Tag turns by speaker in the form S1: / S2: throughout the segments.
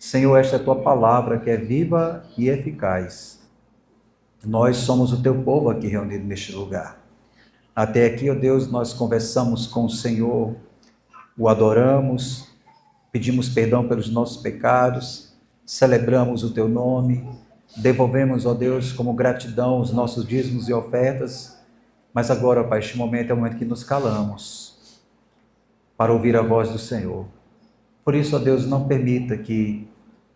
S1: Senhor, esta é a tua palavra que é viva e eficaz. Nós somos o teu povo aqui reunido neste lugar. Até aqui, ó Deus, nós conversamos com o Senhor, o adoramos, pedimos perdão pelos nossos pecados, celebramos o teu nome, devolvemos, ó Deus, como gratidão os nossos dízimos e ofertas, mas agora, Pai, este momento é o momento que nos calamos para ouvir a voz do Senhor. Por isso, ó Deus, não permita que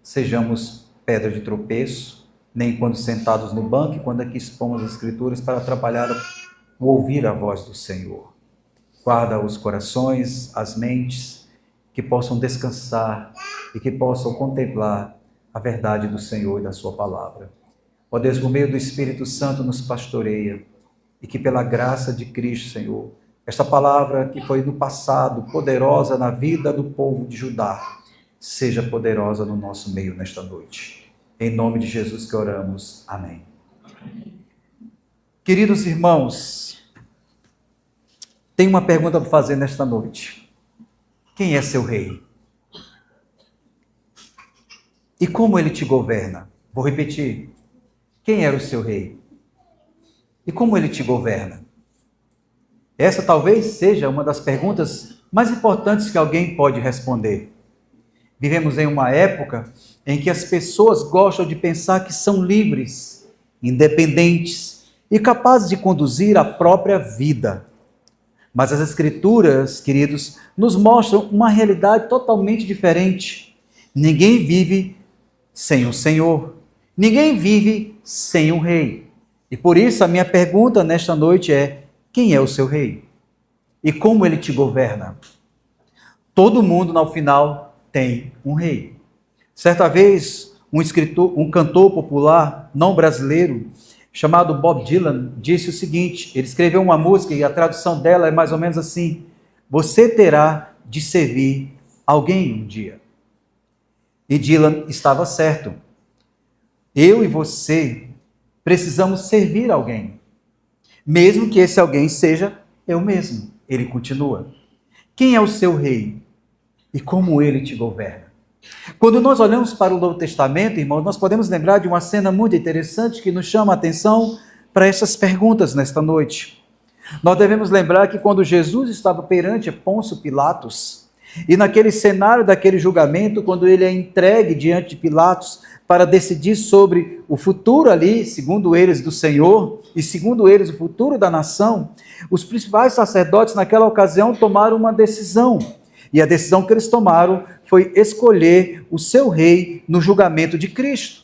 S1: sejamos pedra de tropeço, nem quando sentados no banco e quando aqui expomos as Escrituras para atrapalhar o ouvir a voz do Senhor. Guarda os corações, as mentes, que possam descansar e que possam contemplar a verdade do Senhor e da sua palavra. Ó Deus, por meio do Espírito Santo nos pastoreia e que pela graça de Cristo, Senhor, esta palavra que foi no passado poderosa na vida do povo de Judá, seja poderosa no nosso meio nesta noite. Em nome de Jesus que oramos. Amém. Queridos irmãos, tenho uma pergunta para fazer nesta noite. Quem é seu rei? E como ele te governa? Vou repetir. Quem era o seu rei? E como ele te governa? Essa talvez seja uma das perguntas mais importantes que alguém pode responder. Vivemos em uma época em que as pessoas gostam de pensar que são livres, independentes e capazes de conduzir a própria vida. Mas as Escrituras, queridos, nos mostram uma realidade totalmente diferente. Ninguém vive sem o Senhor. Ninguém vive sem um rei. E por isso a minha pergunta nesta noite é: quem é o seu rei? E como ele te governa? Todo mundo, no final, tem um rei. Certa vez, um cantor popular não brasileiro, chamado Bob Dylan, disse o seguinte: ele escreveu uma música e a tradução dela é mais ou menos assim: você terá de servir alguém um dia. E Dylan estava certo. Eu e você precisamos servir alguém, mesmo que esse alguém seja eu mesmo. Ele continua. Quem é o seu rei e como ele te governa? Quando nós olhamos para o Novo Testamento, irmãos, nós podemos lembrar de uma cena muito interessante que nos chama a atenção para essas perguntas nesta noite. Nós devemos lembrar que quando Jesus estava perante Pôncio Pilatos, e naquele cenário daquele julgamento, quando ele é entregue diante de Pilatos para decidir sobre o futuro ali, segundo eles, do Senhor, e segundo eles, o futuro da nação, os principais sacerdotes naquela ocasião tomaram uma decisão. E a decisão que eles tomaram foi escolher o seu rei no julgamento de Cristo.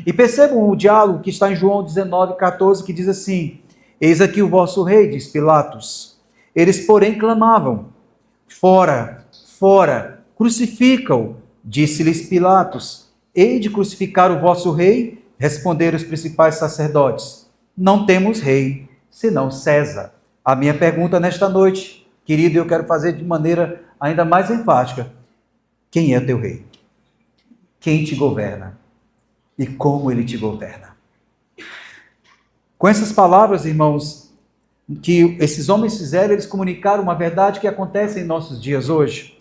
S1: E percebam o diálogo que está em João 19,14, que diz assim: eis aqui o vosso rei, diz Pilatos. Eles, porém, clamavam: fora, fora, crucifica-o. Disse-lhes Pilatos: hei de crucificar o vosso rei? Responderam os principais sacerdotes: não temos rei, senão César. A minha pergunta nesta noite, querido, eu quero fazer de maneira ainda mais enfática: quem é teu rei? Quem te governa? E como ele te governa? Com essas palavras, irmãos, que esses homens fizeram, eles comunicaram uma verdade que acontece em nossos dias hoje.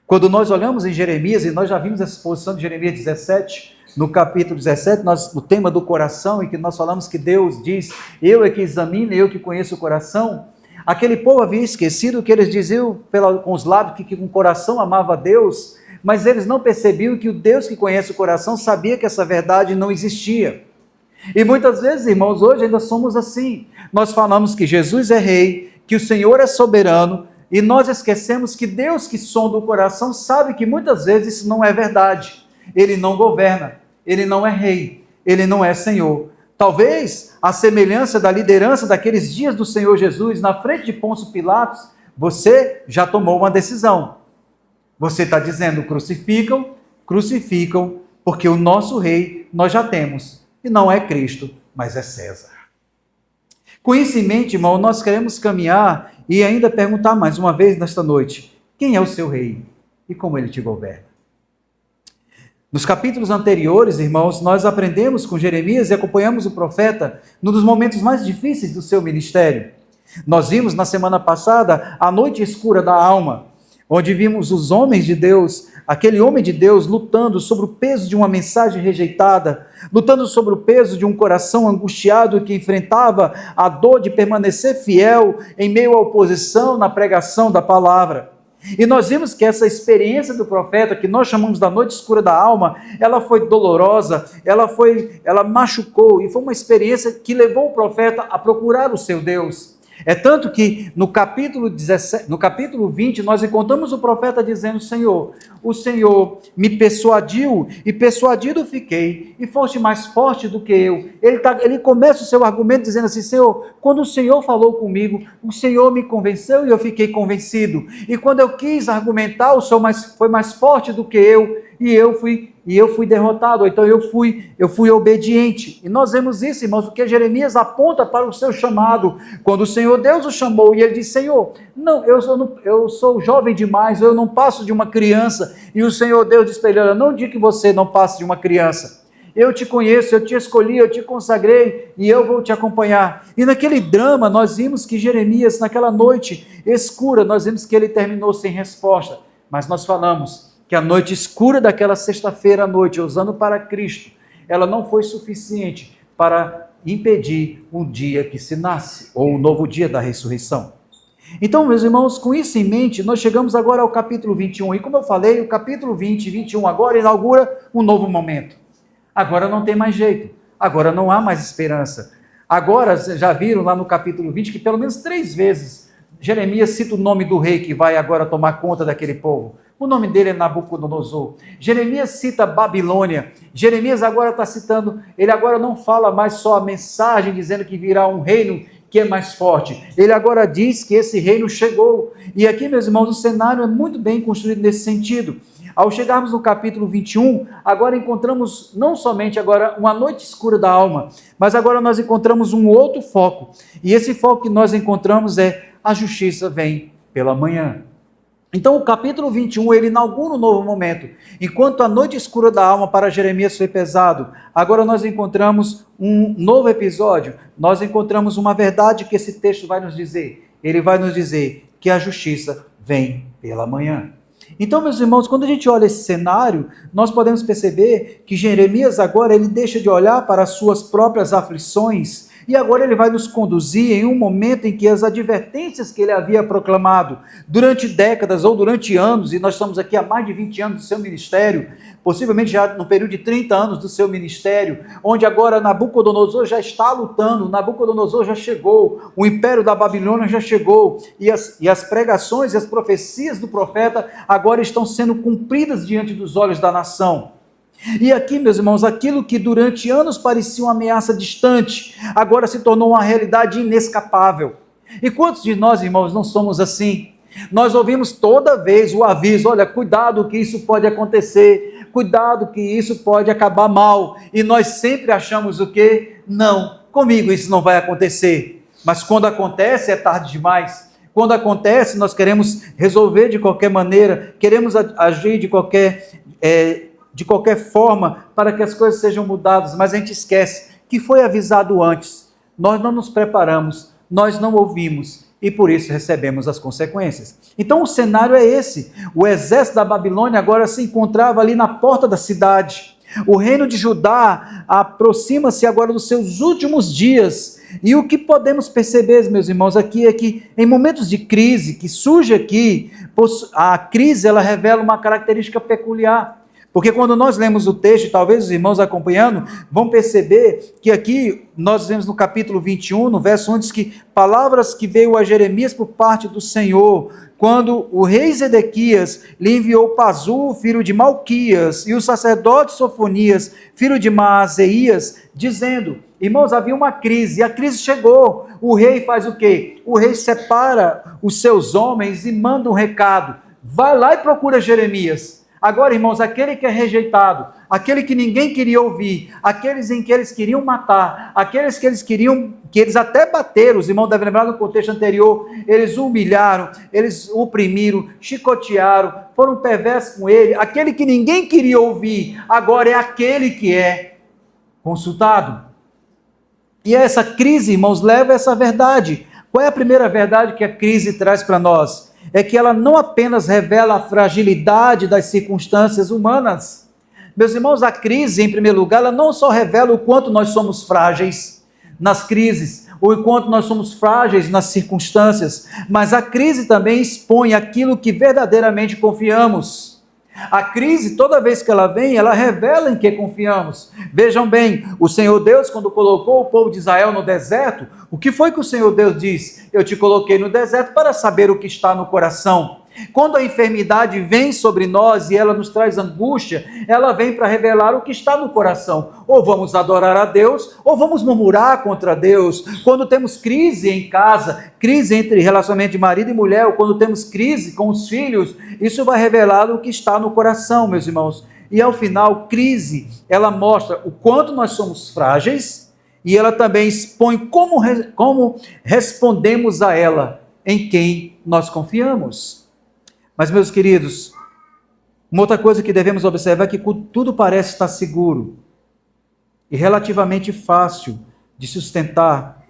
S1: Quando nós olhamos em Jeremias, e nós já vimos essa exposição de Jeremias 17, no capítulo 17, o tema do coração, em que nós falamos que Deus diz: eu é que examino, eu que conheço o coração. Aquele povo havia esquecido que eles diziam com os lábios que com o coração amava a Deus, mas eles não percebiam que o Deus que conhece o coração sabia que essa verdade não existia. E muitas vezes, irmãos, hoje ainda somos assim. Nós falamos que Jesus é rei, que o Senhor é soberano, e nós esquecemos que Deus que sonda o coração sabe que muitas vezes isso não é verdade. Ele não governa, ele não é rei, ele não é Senhor. Talvez a semelhança da liderança daqueles dias do Senhor Jesus na frente de Pôncio Pilatos, você já tomou uma decisão. Você está dizendo: crucificam, crucificam, porque o nosso rei nós já temos. E não é Cristo, mas é César. Com isso em mente, irmão, nós queremos caminhar e ainda perguntar mais uma vez nesta noite: quem é o seu rei e como ele te governa? Nos capítulos anteriores, irmãos, nós aprendemos com Jeremias e acompanhamos o profeta num dos momentos mais difíceis do seu ministério. Nós vimos na semana passada a noite escura da alma, onde vimos os homens de Deus aquele homem de Deus lutando sobre o peso de uma mensagem rejeitada, lutando sobre o peso de um coração angustiado que enfrentava a dor de permanecer fiel em meio à oposição na pregação da palavra. E nós vimos que essa experiência do profeta, que nós chamamos da noite escura da alma, ela foi dolorosa, ela machucou, e foi uma experiência que levou o profeta a procurar o seu Deus. É tanto que no capítulo 20, nós encontramos o profeta dizendo: Senhor, o Senhor me persuadiu, e persuadido fiquei, e foste mais forte do que eu. Ele começa o seu argumento dizendo assim: Senhor, quando o Senhor falou comigo, o Senhor me convenceu e eu fiquei convencido. E quando eu quis argumentar, o Senhor foi mais forte do que eu, e eu fui derrotado. Então eu fui obediente. E nós vemos isso, irmãos, porque Jeremias aponta para o seu chamado. Quando o Senhor Deus o chamou, e ele disse: Senhor, não, eu sou jovem demais, eu não passo de uma criança. E o Senhor Deus disse para ele: olha, não diga que você não passa de uma criança. Eu te conheço, eu te escolhi, eu te consagrei, e eu vou te acompanhar. E naquele drama, nós vimos que Jeremias, naquela noite escura, nós vimos que ele terminou sem resposta. Mas nós falamos que a noite escura daquela sexta-feira à noite, usando para Cristo, ela não foi suficiente para impedir um dia que se nasce, ou o novo dia da ressurreição. Então, meus irmãos, com isso em mente, nós chegamos agora ao capítulo 21, e como eu falei, o capítulo 20 e 21 agora inaugura um novo momento. Agora não tem mais jeito, agora não há mais esperança. Agora, já viram lá no capítulo 20, que pelo menos 3 vezes, Jeremias cita o nome do rei que vai agora tomar conta daquele povo. O nome dele é Nabucodonosor. Jeremias cita Babilônia. Jeremias agora está citando, ele agora não fala mais só a mensagem dizendo que virá um reino que é mais forte. Ele agora diz que esse reino chegou. E aqui, meus irmãos, o cenário é muito bem construído nesse sentido. Ao chegarmos no capítulo 21, agora encontramos não somente agora uma noite escura da alma, mas agora nós encontramos um outro foco. E esse foco que nós encontramos é: a justiça vem pela manhã. Então o capítulo 21, ele inaugura um novo momento. Enquanto a noite escura da alma para Jeremias foi pesado, agora nós encontramos um novo episódio, nós encontramos uma verdade que esse texto vai nos dizer. Ele vai nos dizer que a justiça vem pela manhã. Então, meus irmãos, quando a gente olha esse cenário, nós podemos perceber que Jeremias agora ele deixa de olhar para as suas próprias aflições, e agora ele vai nos conduzir em um momento em que as advertências que ele havia proclamado durante décadas ou durante anos, e nós estamos aqui há mais de 20 anos do seu ministério, possivelmente já no período de 30 anos do seu ministério, onde agora Nabucodonosor já está lutando, Nabucodonosor já chegou, o império da Babilônia já chegou, e as pregações e as profecias do profeta agora estão sendo cumpridas diante dos olhos da nação. E aqui, meus irmãos, aquilo que durante anos parecia uma ameaça distante, agora se tornou uma realidade inescapável. E quantos de nós, irmãos, não somos assim? Nós ouvimos toda vez o aviso: olha, cuidado que isso pode acontecer, cuidado que isso pode acabar mal. E nós sempre achamos o quê? Não, comigo isso não vai acontecer. Mas quando acontece é tarde demais. Quando acontece, nós queremos resolver de qualquer maneira, queremos agir de qualquer forma para que as coisas sejam mudadas, mas a gente esquece que foi avisado antes. Nós não nos preparamos, nós não ouvimos e por isso recebemos as consequências. Então o cenário é esse: o exército da Babilônia agora se encontrava ali na porta da cidade. O reino de Judá aproxima-se agora dos seus últimos dias. E o que podemos perceber, meus irmãos, aqui é que em momentos de crise que surge aqui, a crise ela revela uma característica peculiar. Porque quando nós lemos o texto, talvez os irmãos acompanhando, vão perceber que aqui nós vemos no capítulo 21, no verso 1, diz que palavras que veio a Jeremias por parte do Senhor, quando o rei Zedequias lhe enviou Pazur, filho de Malquias, e o sacerdote Sofonias, filho de Maazeias, dizendo: irmãos, havia uma crise, e a crise chegou. O rei faz o quê? O rei separa os seus homens e manda um recado: vai lá e procura Jeremias. Agora, irmãos, aquele que é rejeitado, aquele que ninguém queria ouvir, aqueles em que eles queriam matar, aqueles que eles até bateram, os irmãos devem lembrar no contexto anterior, eles o humilharam, eles o oprimiram, chicotearam, foram perversos com ele, aquele que ninguém queria ouvir, agora é aquele que é consultado. E essa crise, irmãos, leva a essa verdade. Qual é a primeira verdade que a crise traz para nós? é que ela não apenas revela a fragilidade das circunstâncias humanas. Meus irmãos, a crise, em primeiro lugar, ela não só revela o quanto nós somos frágeis nas crises, ou o quanto nós somos frágeis nas circunstâncias, mas a crise também expõe aquilo que verdadeiramente confiamos. A crise, toda vez que ela vem, ela revela em que confiamos. Vejam bem, o Senhor Deus, quando colocou o povo de Israel no deserto, o que foi que o Senhor Deus disse? Eu te coloquei no deserto para saber o que está no coração. Quando a enfermidade vem sobre nós e ela nos traz angústia, ela vem para revelar o que está no coração. Ou vamos adorar a Deus, ou vamos murmurar contra Deus. Quando temos crise em casa, crise entre relacionamento de marido e mulher, ou quando temos crise com os filhos, isso vai revelar o que está no coração, meus irmãos. E ao final, crise, ela mostra o quanto nós somos frágeis e ela também expõe como respondemos a ela, em quem nós confiamos. Mas, meus queridos, uma outra coisa que devemos observar é que tudo parece estar seguro e relativamente fácil de sustentar.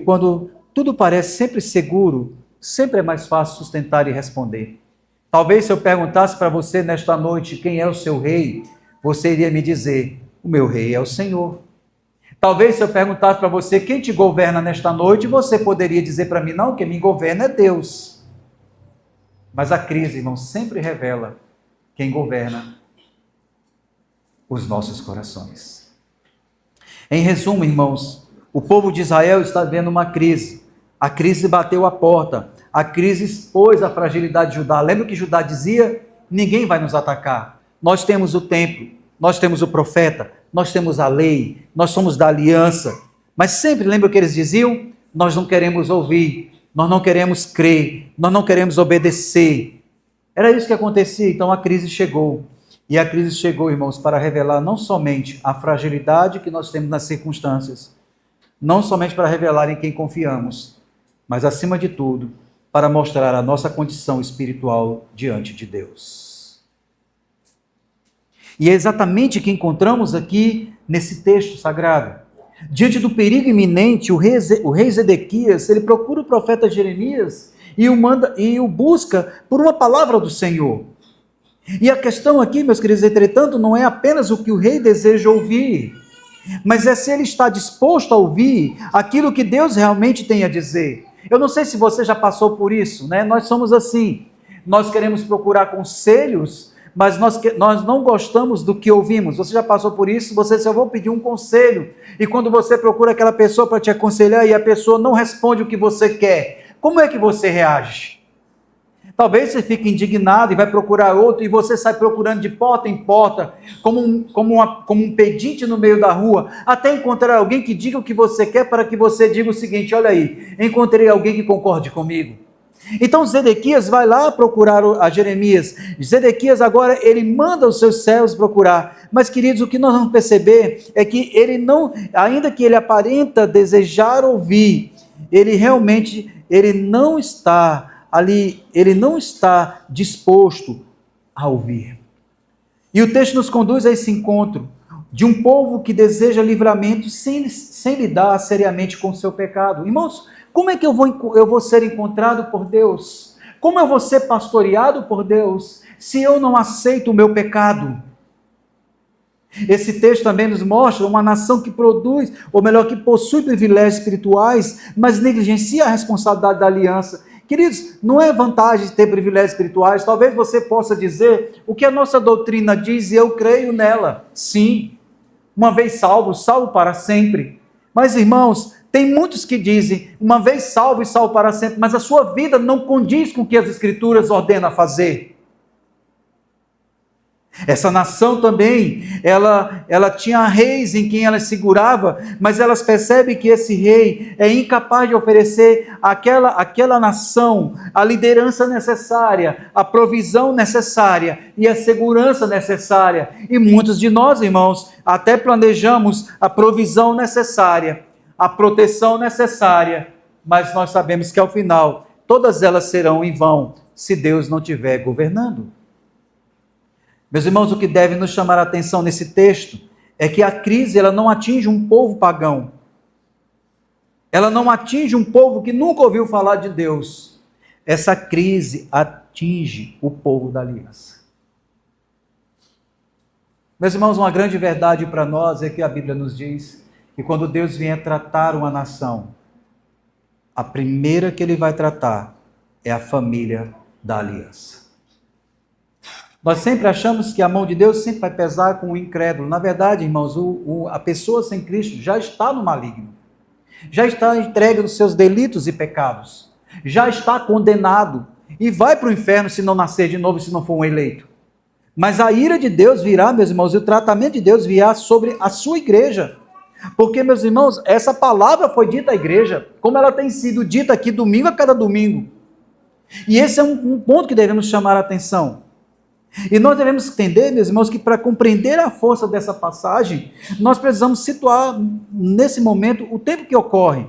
S1: Quando tudo parece sempre seguro, sempre é mais fácil sustentar e responder. Talvez se eu perguntasse para você nesta noite quem é o seu rei, você iria me dizer, o meu rei é o Senhor. Talvez se eu perguntasse para você quem te governa nesta noite, você poderia dizer para mim, não, quem me governa é Deus. Mas a crise, irmão, sempre revela quem governa os nossos corações. Em resumo, irmãos, o povo de Israel está vivendo uma crise. A crise bateu a porta. A crise expôs a fragilidade de Judá. Lembra que Judá dizia? Ninguém vai nos atacar. Nós temos o templo, nós temos o profeta, nós temos a lei, nós somos da aliança. Mas sempre, lembra o que eles diziam? Nós não queremos ouvir. Nós não queremos crer, nós não queremos obedecer. Era isso que acontecia, então a crise chegou. E a crise chegou, irmãos, para revelar não somente a fragilidade que nós temos nas circunstâncias, não somente para revelar em quem confiamos, mas acima de tudo, para mostrar a nossa condição espiritual diante de Deus. E é exatamente o que encontramos aqui nesse texto sagrado. Diante do perigo iminente, o rei Zedequias, ele procura o profeta Jeremias e o busca por uma palavra do Senhor. E a questão aqui, meus queridos, entretanto, não é apenas o que o rei deseja ouvir, mas é se ele está disposto a ouvir aquilo que Deus realmente tem a dizer. Eu não sei se você já passou por isso, né? Nós somos assim, nós queremos procurar conselhos, mas nós não gostamos do que ouvimos. Você já passou por isso? Você só vai pedir um conselho, e quando você procura aquela pessoa para te aconselhar e a pessoa não responde o que você quer, como é que você reage? Talvez você fique indignado e vai procurar outro, e você sai procurando de porta em porta, como um pedinte no meio da rua, até encontrar alguém que diga o que você quer, para que você diga o seguinte, olha aí, encontrei alguém que concorde comigo. Então Zedequias vai lá procurar a Jeremias. Zedequias agora, ele manda os seus servos procurar. Mas, queridos, o que nós vamos perceber é que ele não, ainda que ele aparenta desejar ouvir, ele não está ali, ele não está disposto a ouvir. E o texto nos conduz a esse encontro de um povo que deseja livramento sem lidar seriamente com o seu pecado. Irmãos, como é que eu vou ser encontrado por Deus? Como eu vou ser pastoreado por Deus se eu não aceito o meu pecado? Esse texto também nos mostra uma nação que produz, ou melhor, que possui privilégios espirituais, mas negligencia a responsabilidade da aliança. Queridos, não é vantagem ter privilégios espirituais. Talvez você possa dizer o que a nossa doutrina diz e eu creio nela. Sim, uma vez salvo, salvo para sempre. Mas, irmãos, tem muitos que dizem, uma vez salvo e salvo para sempre, mas a sua vida não condiz com o que as Escrituras ordenam a fazer. Essa nação também, ela tinha reis em quem ela segurava, mas elas percebem que esse rei é incapaz de oferecer àquela nação a liderança necessária, a provisão necessária e a segurança necessária. E muitos de nós, irmãos, até planejamos a provisão necessária, a proteção necessária, mas nós sabemos que ao final todas elas serão em vão se Deus não estiver governando. Meus irmãos, o que deve nos chamar a atenção nesse texto é que a crise ela não atinge um povo pagão. Ela não atinge um povo que nunca ouviu falar de Deus. essa crise atinge o povo da aliança. Meus irmãos, uma grande verdade para nós é que a Bíblia nos diz que quando Deus vier tratar uma nação, a primeira que ele vai tratar é a família da aliança. Nós sempre achamos que a mão de Deus sempre vai pesar com o incrédulo. Na verdade, irmãos, a pessoa sem Cristo já está no maligno. Já está entregue nos seus delitos e pecados. Já está condenado. E vai para o inferno se não nascer de novo, se não for um eleito. Mas a ira de Deus virá, meus irmãos, e o tratamento de Deus virá sobre a sua igreja. Porque, meus irmãos, essa palavra foi dita à igreja, como ela tem sido dita aqui domingo a cada domingo. E esse é um ponto que devemos chamar a atenção. E nós devemos entender, meus irmãos, que para compreender a força dessa passagem, nós precisamos situar nesse momento o tempo que ocorre.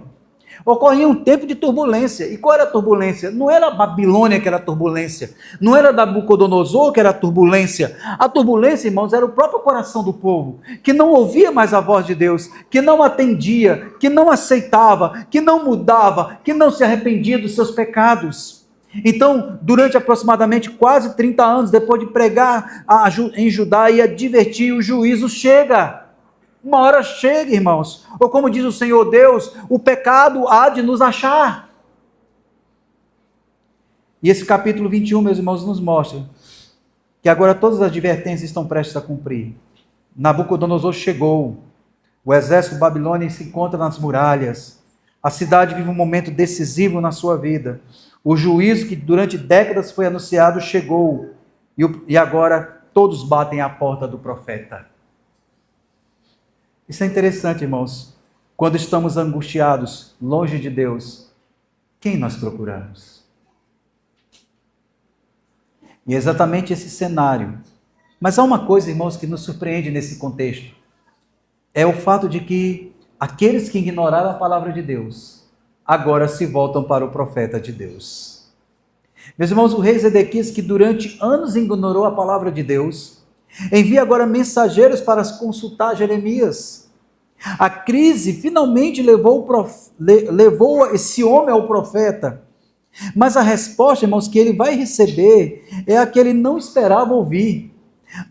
S1: Ocorria um tempo de turbulência. E qual era a turbulência? Não era a Babilônia que era a turbulência. Não era Nabucodonosor que era a turbulência. A turbulência, irmãos, era o próprio coração do povo, que não ouvia mais a voz de Deus, que não atendia, que não aceitava, que não mudava, que não se arrependia dos seus pecados. Então, durante aproximadamente quase 30 anos, depois de pregar em Judá e advertir, o juízo chega. Uma hora chega, irmãos. Ou como diz o Senhor Deus, o pecado há de nos achar. E esse capítulo 21, meus irmãos, nos mostra que agora todas as advertências estão prestes a cumprir. Nabucodonosor chegou. O exército babilônico se encontra nas muralhas. A cidade vive um momento decisivo na sua vida. O juízo que durante décadas foi anunciado chegou. E agora todos batem à porta do profeta. Isso é interessante, irmãos. Quando estamos angustiados, longe de Deus, quem nós procuramos? E é exatamente esse cenário. Mas há uma coisa, irmãos, que nos surpreende nesse contexto. É o fato de que aqueles que ignoraram a palavra de Deus, agora se voltam para o profeta de Deus. Meus irmãos, o rei Zedequias, que durante anos ignorou a palavra de Deus, envia agora mensageiros para consultar Jeremias. A crise finalmente levou esse homem ao profeta. Mas a resposta, irmãos, que ele vai receber é a que ele não esperava ouvir.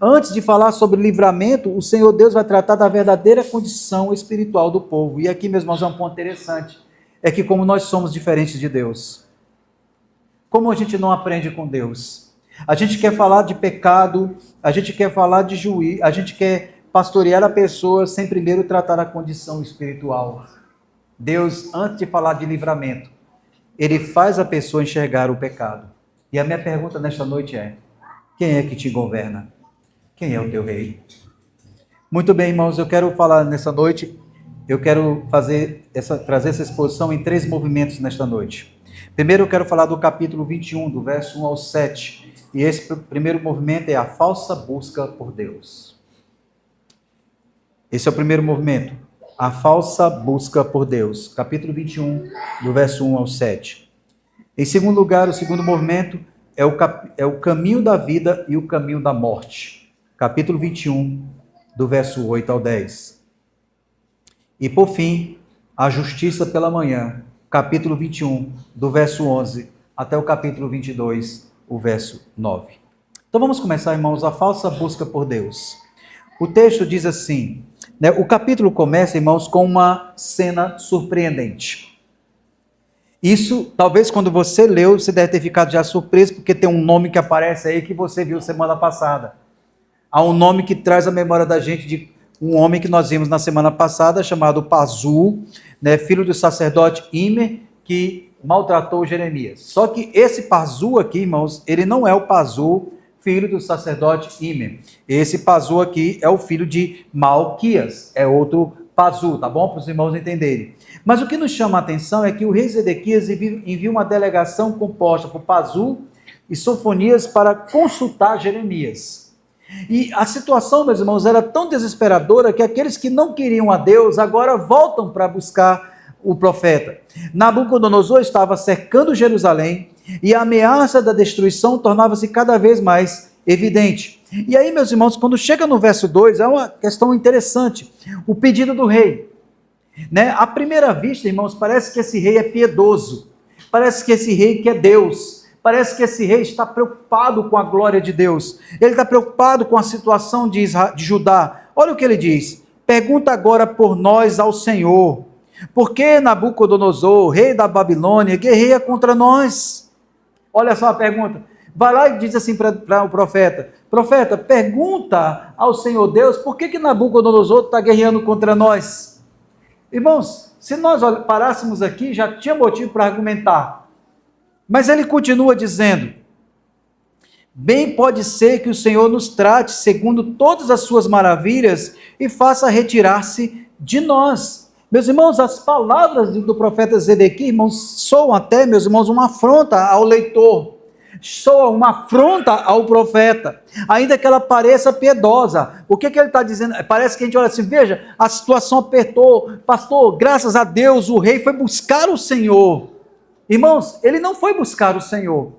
S1: Antes de falar sobre livramento, o Senhor Deus vai tratar da verdadeira condição espiritual do povo. E aqui, meus irmãos, é um ponto interessante. É que como nós somos diferentes de Deus. Como a gente não aprende com Deus? A gente quer falar de pecado, a gente quer falar de juízo, a gente quer pastorear a pessoa sem primeiro tratar a condição espiritual. Deus, antes de falar de livramento, Ele faz a pessoa enxergar o pecado. E a minha pergunta nesta noite é: quem é que te governa? Quem é o teu rei? Muito bem, irmãos, eu quero falar nessa noite, eu quero trazer essa exposição em 3 movimentos nesta noite. Primeiro eu quero falar do capítulo 21, do verso 1 ao 7. E esse primeiro movimento é a falsa busca por Deus. Esse é o primeiro movimento, a falsa busca por Deus. Capítulo 21, do verso 1 ao 7. Em segundo lugar, o segundo movimento é o caminho da vida e o caminho da morte. Capítulo 21, do verso 8 ao 10. E por fim, a justiça pela manhã. Capítulo 21, do verso 11 até o capítulo 22, o verso 9. Então vamos começar, irmãos, a falsa busca por Deus. O texto diz assim, né, o capítulo começa, irmãos, com uma cena surpreendente. Isso, talvez quando você leu, você deve ter ficado já surpreso, porque tem um nome que aparece aí que você viu semana passada. Há um nome que traz a memória da gente de um homem que nós vimos na semana passada, chamado Pazu, né, filho do sacerdote Imer, que maltratou Jeremias. Só que esse Pazu aqui, irmãos, ele não é o Pazu, filho do sacerdote Imer. Esse Pazu aqui é o filho de Malquias, é outro Pazu, tá bom? Para os irmãos entenderem. Mas o que nos chama a atenção é que o rei Zedequias envia uma delegação composta por Pazu e Sofonias para consultar Jeremias. E a situação, meus irmãos, era tão desesperadora que aqueles que não queriam a Deus agora voltam para buscar o profeta. Nabucodonosor estava cercando Jerusalém e a ameaça da destruição tornava-se cada vez mais evidente. E aí, meus irmãos, quando chega no verso 2, é uma questão interessante. O pedido do rei. Né? À primeira vista, irmãos, parece que esse rei é piedoso. Parece que esse rei quer Deus. Parece que esse rei está preocupado com a glória de Deus. Ele está preocupado com a situação de Judá. Olha o que ele diz. Pergunta agora por nós ao Senhor. Por que Nabucodonosor, rei da Babilônia, guerreia contra nós? Olha só a pergunta. Vai lá e diz assim para o profeta. Profeta, pergunta ao Senhor Deus por que Nabucodonosor está guerreando contra nós. Irmãos, se nós parássemos aqui, já tinha motivo para argumentar. Mas ele continua dizendo, bem pode ser que o Senhor nos trate segundo todas as suas maravilhas e faça retirar-se de nós. Meus irmãos, as palavras do profeta Zedequias, irmãos, soam até, meus irmãos, uma afronta ao leitor. Soa uma afronta ao profeta, ainda que ela pareça piedosa. O que ele está dizendo? Parece que a gente olha assim, veja, a situação apertou, pastor, graças a Deus o rei foi buscar o Senhor. Irmãos, ele não foi buscar o Senhor.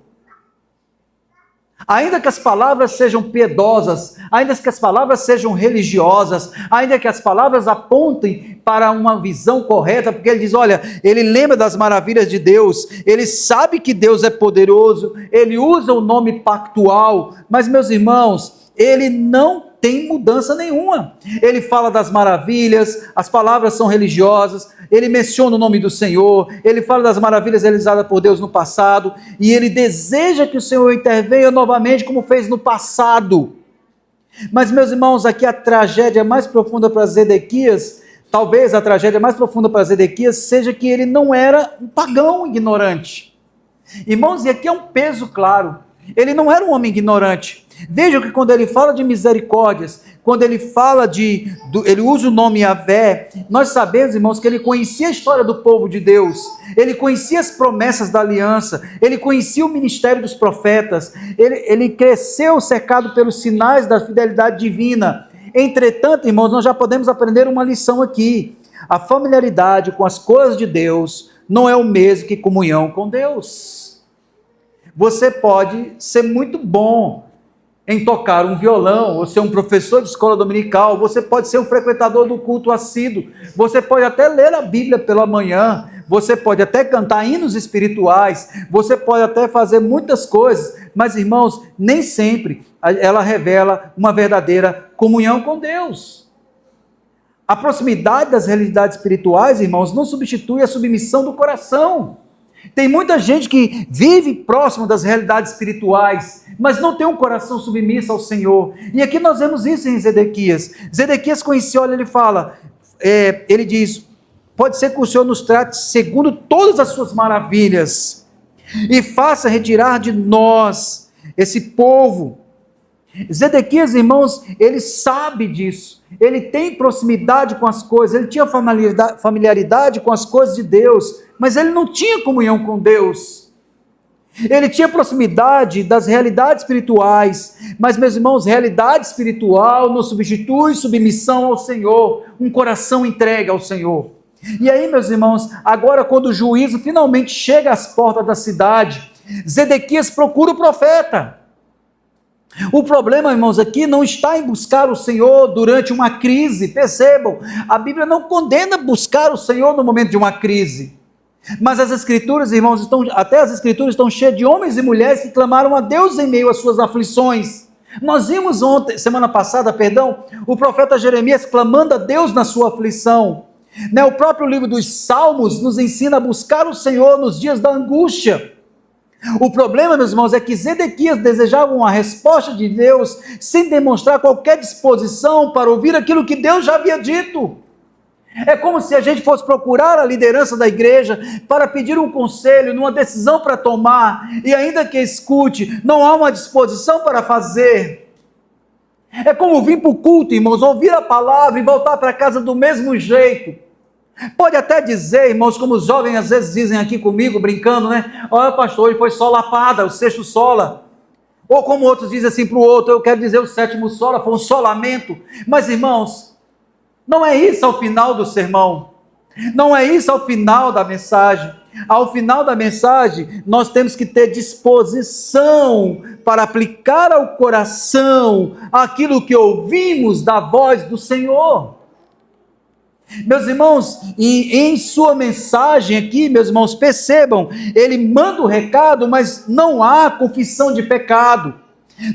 S1: Ainda que as palavras sejam piedosas, ainda que as palavras sejam religiosas, ainda que as palavras apontem para uma visão correta, porque ele diz, olha, ele lembra das maravilhas de Deus, ele sabe que Deus é poderoso, ele usa o nome pactual, mas meus irmãos, ele não tem mudança nenhuma. Ele fala das maravilhas, as palavras são religiosas, ele menciona o nome do Senhor, ele fala das maravilhas realizadas por Deus no passado, e ele deseja que o Senhor intervenha novamente como fez no passado. Mas meus irmãos, aqui a tragédia mais profunda para Zedequias, talvez a tragédia mais profunda para Zedequias seja que ele não era um pagão ignorante. Irmãos, e aqui é um peso claro, ele não era um homem ignorante. Vejam que quando ele fala de misericórdias, quando ele fala ele usa o nome Yahvé, nós sabemos, irmãos, que ele conhecia a história do povo de Deus, ele conhecia as promessas da aliança, ele conhecia o ministério dos profetas, ele cresceu cercado pelos sinais da fidelidade divina. Entretanto, irmãos, nós já podemos aprender uma lição aqui. A familiaridade com as coisas de Deus não é o mesmo que comunhão com Deus. Você pode ser muito bom em tocar um violão, ou ser um professor de escola dominical, você pode ser um frequentador do culto assíduo, você pode até ler a Bíblia pela manhã, você pode até cantar hinos espirituais, você pode até fazer muitas coisas, mas irmãos, nem sempre ela revela uma verdadeira comunhão com Deus. A proximidade das realidades espirituais, irmãos, não substitui a submissão do coração. Tem muita gente que vive próximo das realidades espirituais, mas não tem um coração submisso ao Senhor. E aqui nós vemos isso em Zedequias. Zedequias conhecia, olha, ele fala, ele diz, pode ser que o Senhor nos trate segundo todas as suas maravilhas, e faça retirar de nós esse povo. Zedequias, irmãos, ele sabe disso, ele tem proximidade com as coisas, ele tinha familiaridade com as coisas de Deus, mas ele não tinha comunhão com Deus. Ele tinha proximidade das realidades espirituais, mas, meus irmãos, realidade espiritual não substitui submissão ao Senhor, um coração entregue ao Senhor. E aí, meus irmãos, agora quando o juízo finalmente chega às portas da cidade, Zedequias procura o profeta. O problema, irmãos, aqui não está em buscar o Senhor durante uma crise. Percebam, a Bíblia não condena buscar o Senhor no momento de uma crise. Mas as Escrituras, irmãos, até as Escrituras estão cheias de homens e mulheres que clamaram a Deus em meio às suas aflições. Nós vimos semana passada, o profeta Jeremias clamando a Deus na sua aflição. O próprio livro dos Salmos nos ensina a buscar o Senhor nos dias da angústia. O problema, meus irmãos, é que Zedequias desejava uma resposta de Deus sem demonstrar qualquer disposição para ouvir aquilo que Deus já havia dito. É como se a gente fosse procurar a liderança da igreja para pedir um conselho, numa decisão para tomar, e ainda que escute, não há uma disposição para fazer. É como vir para o culto, irmãos, ouvir a palavra e voltar para casa do mesmo jeito. Pode até dizer, irmãos, como os jovens às vezes dizem aqui comigo, brincando, né? Olha, pastor, ele foi solapada, o sexto sola. Ou como outros dizem assim para o outro, eu quero dizer o sétimo sola, foi um solamento. Mas, irmãos, não é isso ao final do sermão. Não é isso ao final da mensagem. Ao final da mensagem, nós temos que ter disposição para aplicar ao coração aquilo que ouvimos da voz do Senhor. Meus irmãos, e em sua mensagem aqui, meus irmãos, percebam, ele manda o recado, mas não há confissão de pecado,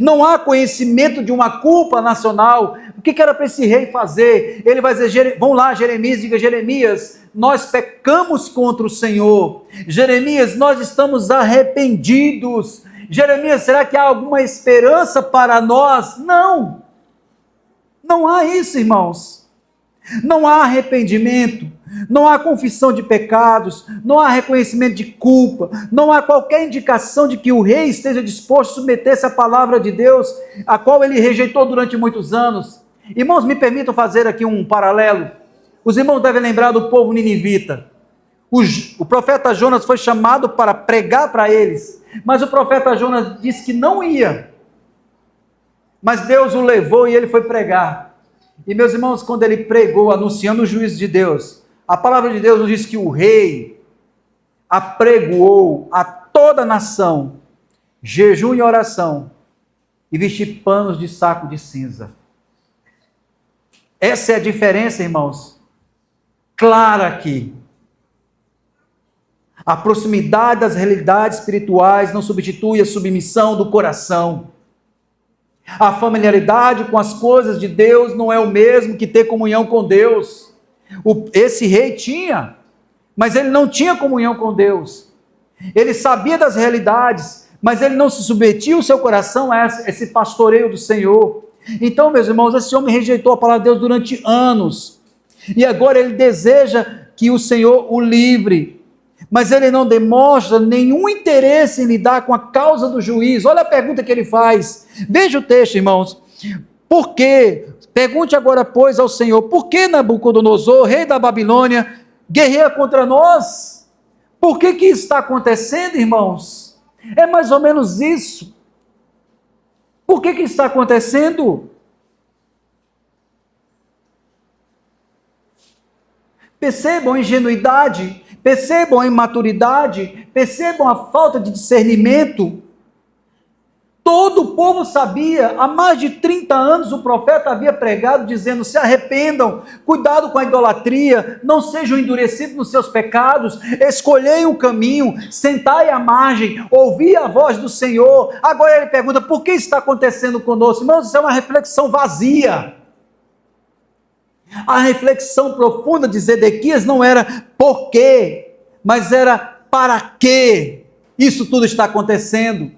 S1: não há conhecimento de uma culpa nacional. O que era para esse rei fazer? Ele vai dizer, vão lá, Jeremias, diga, Jeremias, nós pecamos contra o Senhor. Jeremias, nós estamos arrependidos. Jeremias, será que há alguma esperança para nós? Não, não há isso, irmãos. Não há arrependimento, não há confissão de pecados, não há reconhecimento de culpa, não há qualquer indicação de que o rei esteja disposto a submeter-se à palavra de Deus, a qual ele rejeitou durante muitos anos. Irmãos, me permitam fazer aqui um paralelo. Os irmãos devem lembrar do povo ninivita. O profeta Jonas foi chamado para pregar para eles, mas o profeta Jonas disse que não ia. Mas Deus o levou e ele foi pregar. E meus irmãos, quando ele pregou, anunciando o juízo de Deus, a palavra de Deus nos diz que o rei apregoou a toda a nação jejum e oração e vestir panos de saco de cinza. Essa é a diferença, irmãos, clara aqui. A proximidade das realidades espirituais não substitui a submissão do coração. A familiaridade com as coisas de Deus não é o mesmo que ter comunhão com Deus. Esse rei tinha, mas ele não tinha comunhão com Deus. Ele sabia das realidades, mas ele não se submetia o seu coração a esse pastoreio do Senhor. Então, meus irmãos, esse homem rejeitou a palavra de Deus durante anos. E agora ele deseja que o Senhor o livre. Mas ele não demonstra nenhum interesse em lidar com a causa do juízo. Olha a pergunta que ele faz. Veja o texto, irmãos. Por quê? Pergunte agora, pois, ao Senhor, por que Nabucodonosor, rei da Babilônia, guerreia contra nós? Por que isso está acontecendo, irmãos? É mais ou menos isso. Por que está acontecendo? Percebam a ingenuidade, percebam a imaturidade, percebam a falta de discernimento. Todo o povo sabia, há mais de 30 anos o profeta havia pregado dizendo, se arrependam, cuidado com a idolatria, não sejam endurecidos nos seus pecados, escolhei o caminho, sentai à margem, ouvi a voz do Senhor. Agora ele pergunta, por que está acontecendo conosco? Irmãos, isso é uma reflexão vazia. A reflexão profunda de Zedequias não era por quê, mas era para quê isso tudo está acontecendo.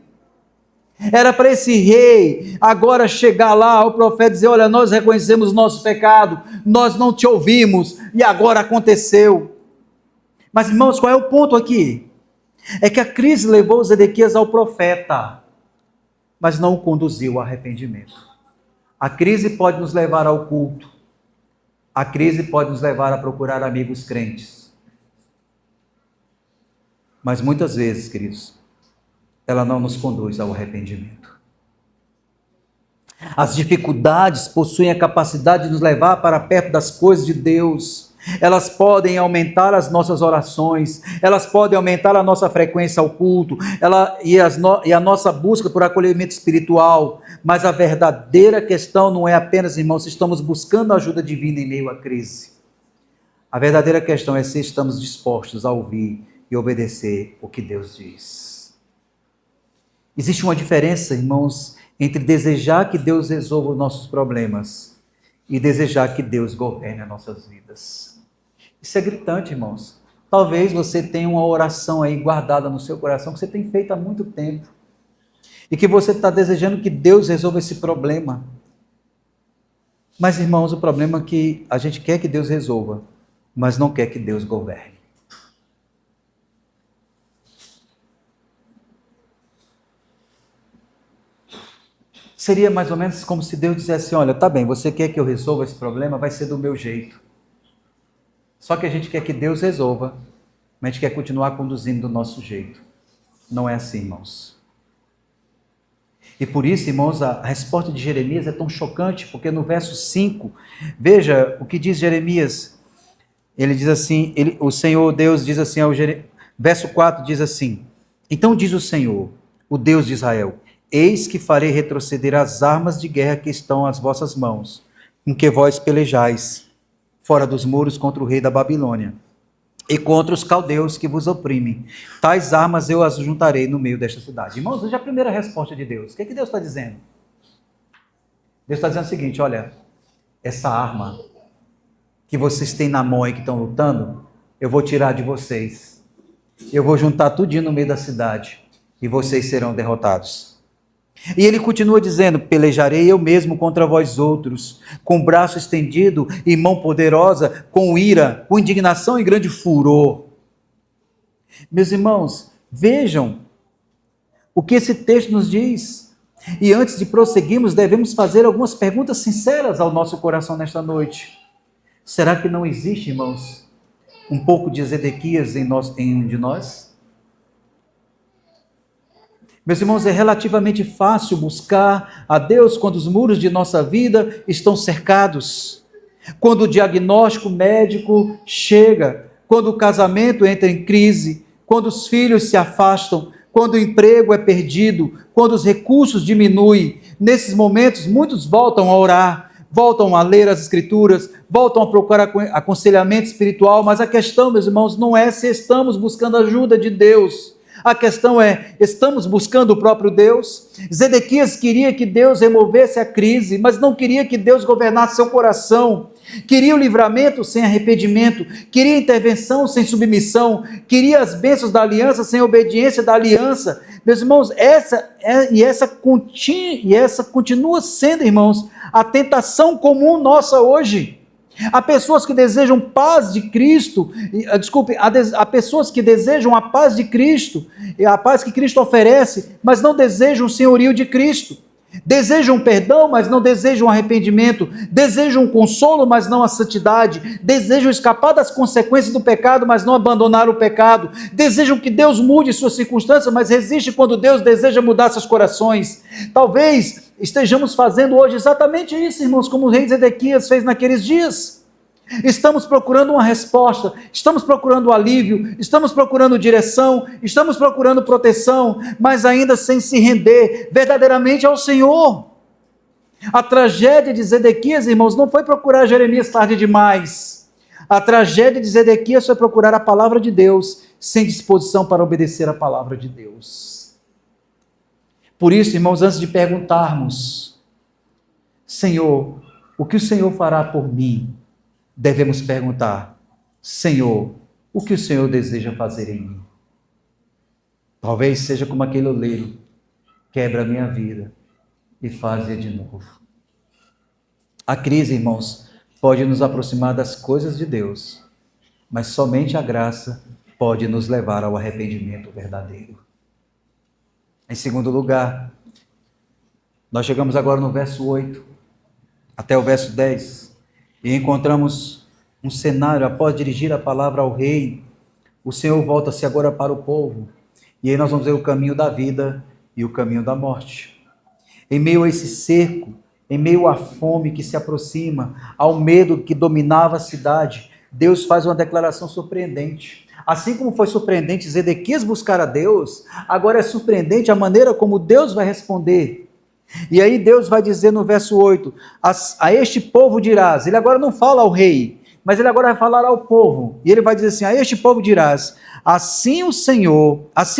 S1: Era para esse rei agora chegar lá, o profeta dizer, olha, nós reconhecemos o nosso pecado, nós não te ouvimos, e agora aconteceu. Mas irmãos, qual é o ponto aqui? É que a crise levou Zedequias ao profeta, mas não o conduziu ao arrependimento. A crise pode nos levar ao culto, a crise pode nos levar a procurar amigos crentes. Mas muitas vezes, queridos, ela não nos conduz ao arrependimento. As dificuldades possuem a capacidade de nos levar para perto das coisas de Deus. Elas podem aumentar as nossas orações, elas podem aumentar a nossa frequência ao culto, e a nossa busca por acolhimento espiritual. Mas a verdadeira questão não é apenas, irmãos, se estamos buscando ajuda divina em meio à crise. A verdadeira questão é se estamos dispostos a ouvir e obedecer o que Deus diz. Existe uma diferença, irmãos, entre desejar que Deus resolva os nossos problemas e desejar que Deus governe as nossas vidas. Isso é gritante, irmãos. Talvez você tenha uma oração aí guardada no seu coração que você tem feito há muito tempo e que você está desejando que Deus resolva esse problema. Mas, irmãos, o problema é que a gente quer que Deus resolva, mas não quer que Deus governe. Seria mais ou menos como se Deus dissesse, olha, tá bem, você quer que eu resolva esse problema, vai ser do meu jeito. Só que a gente quer que Deus resolva, mas a gente quer continuar conduzindo do nosso jeito. Não é assim, irmãos. E por isso, irmãos, a resposta de Jeremias é tão chocante, porque no verso 5, veja o que diz Jeremias. Ele diz assim, o Senhor Deus diz assim, verso 4 diz assim, então diz o Senhor, o Deus de Israel, eis que farei retroceder as armas de guerra que estão às vossas mãos, com que vós pelejais. fora dos muros contra o rei da Babilônia e contra os caldeus que vos oprimem. Tais armas eu as juntarei no meio desta cidade. Irmãos, veja a primeira resposta de Deus. O que Deus está dizendo? Deus está dizendo o seguinte: olha, essa arma que vocês têm na mão e que estão lutando, eu vou tirar de vocês. Eu vou juntar tudinho no meio da cidade e vocês serão derrotados. E ele continua dizendo: pelejarei eu mesmo contra vós outros, com braço estendido e mão poderosa, com ira, com indignação e grande furor. Meus irmãos, vejam o que esse texto nos diz. E antes de prosseguirmos, devemos fazer algumas perguntas sinceras ao nosso coração nesta noite. Será que não existe, irmãos, um pouco de Zedequias em um de nós? Meus irmãos, é relativamente fácil buscar a Deus quando os muros de nossa vida estão cercados, quando o diagnóstico médico chega, quando o casamento entra em crise, quando os filhos se afastam, quando o emprego é perdido, quando os recursos diminuem. Nesses momentos, muitos voltam a orar, voltam a ler as Escrituras, voltam a procurar aconselhamento espiritual, mas a questão, meus irmãos, não é se estamos buscando a ajuda de Deus. A questão é, estamos buscando o próprio Deus? Zedequias queria que Deus removesse a crise, mas não queria que Deus governasse seu coração. Queria o livramento sem arrependimento, queria intervenção sem submissão, queria as bênçãos da aliança sem obediência da aliança. Meus irmãos, essa continua sendo, irmãos, a tentação comum nossa hoje. Há pessoas que desejam paz de Cristo, há pessoas que desejam a paz de Cristo, a paz que Cristo oferece, mas não desejam o senhorio de Cristo. Desejam perdão, mas não desejam arrependimento. Desejam consolo, mas não a santidade. Desejam escapar das consequências do pecado, mas não abandonar o pecado. Desejam que Deus mude suas circunstâncias, mas resiste quando Deus deseja mudar seus corações. Talvez estejamos fazendo hoje exatamente isso, irmãos, como o rei Zedequias fez naqueles dias. Estamos procurando uma resposta, estamos procurando alívio, estamos procurando direção, estamos procurando proteção, mas ainda sem se render verdadeiramente ao Senhor. A tragédia de Zedequias, irmãos, não foi procurar Jeremias tarde demais. A tragédia de Zedequias foi procurar a palavra de Deus, sem disposição para obedecer a palavra de Deus. Por isso, irmãos, antes de perguntarmos, Senhor, o que o Senhor fará por mim? Devemos perguntar: Senhor, o que o Senhor deseja fazer em mim? Talvez seja como aquele oleiro: quebra a minha vida e faz-a de novo. A crise, irmãos, pode nos aproximar das coisas de Deus, mas somente a graça pode nos levar ao arrependimento verdadeiro. Em segundo lugar, nós chegamos agora no verso 8 até o verso 10. E encontramos um cenário: após dirigir a palavra ao rei, o Senhor volta-se agora para o povo. E aí nós vamos ver o caminho da vida e o caminho da morte. Em meio a esse cerco, em meio à fome que se aproxima, ao medo que dominava a cidade, Deus faz uma declaração surpreendente. Assim como foi surpreendente Zedequias buscar a Deus, agora é surpreendente a maneira como Deus vai responder. E aí Deus vai dizer no verso 8, a este povo dirás. Ele agora não fala ao rei, mas ele agora vai falar ao povo. E ele vai dizer assim: a este povo dirás, assim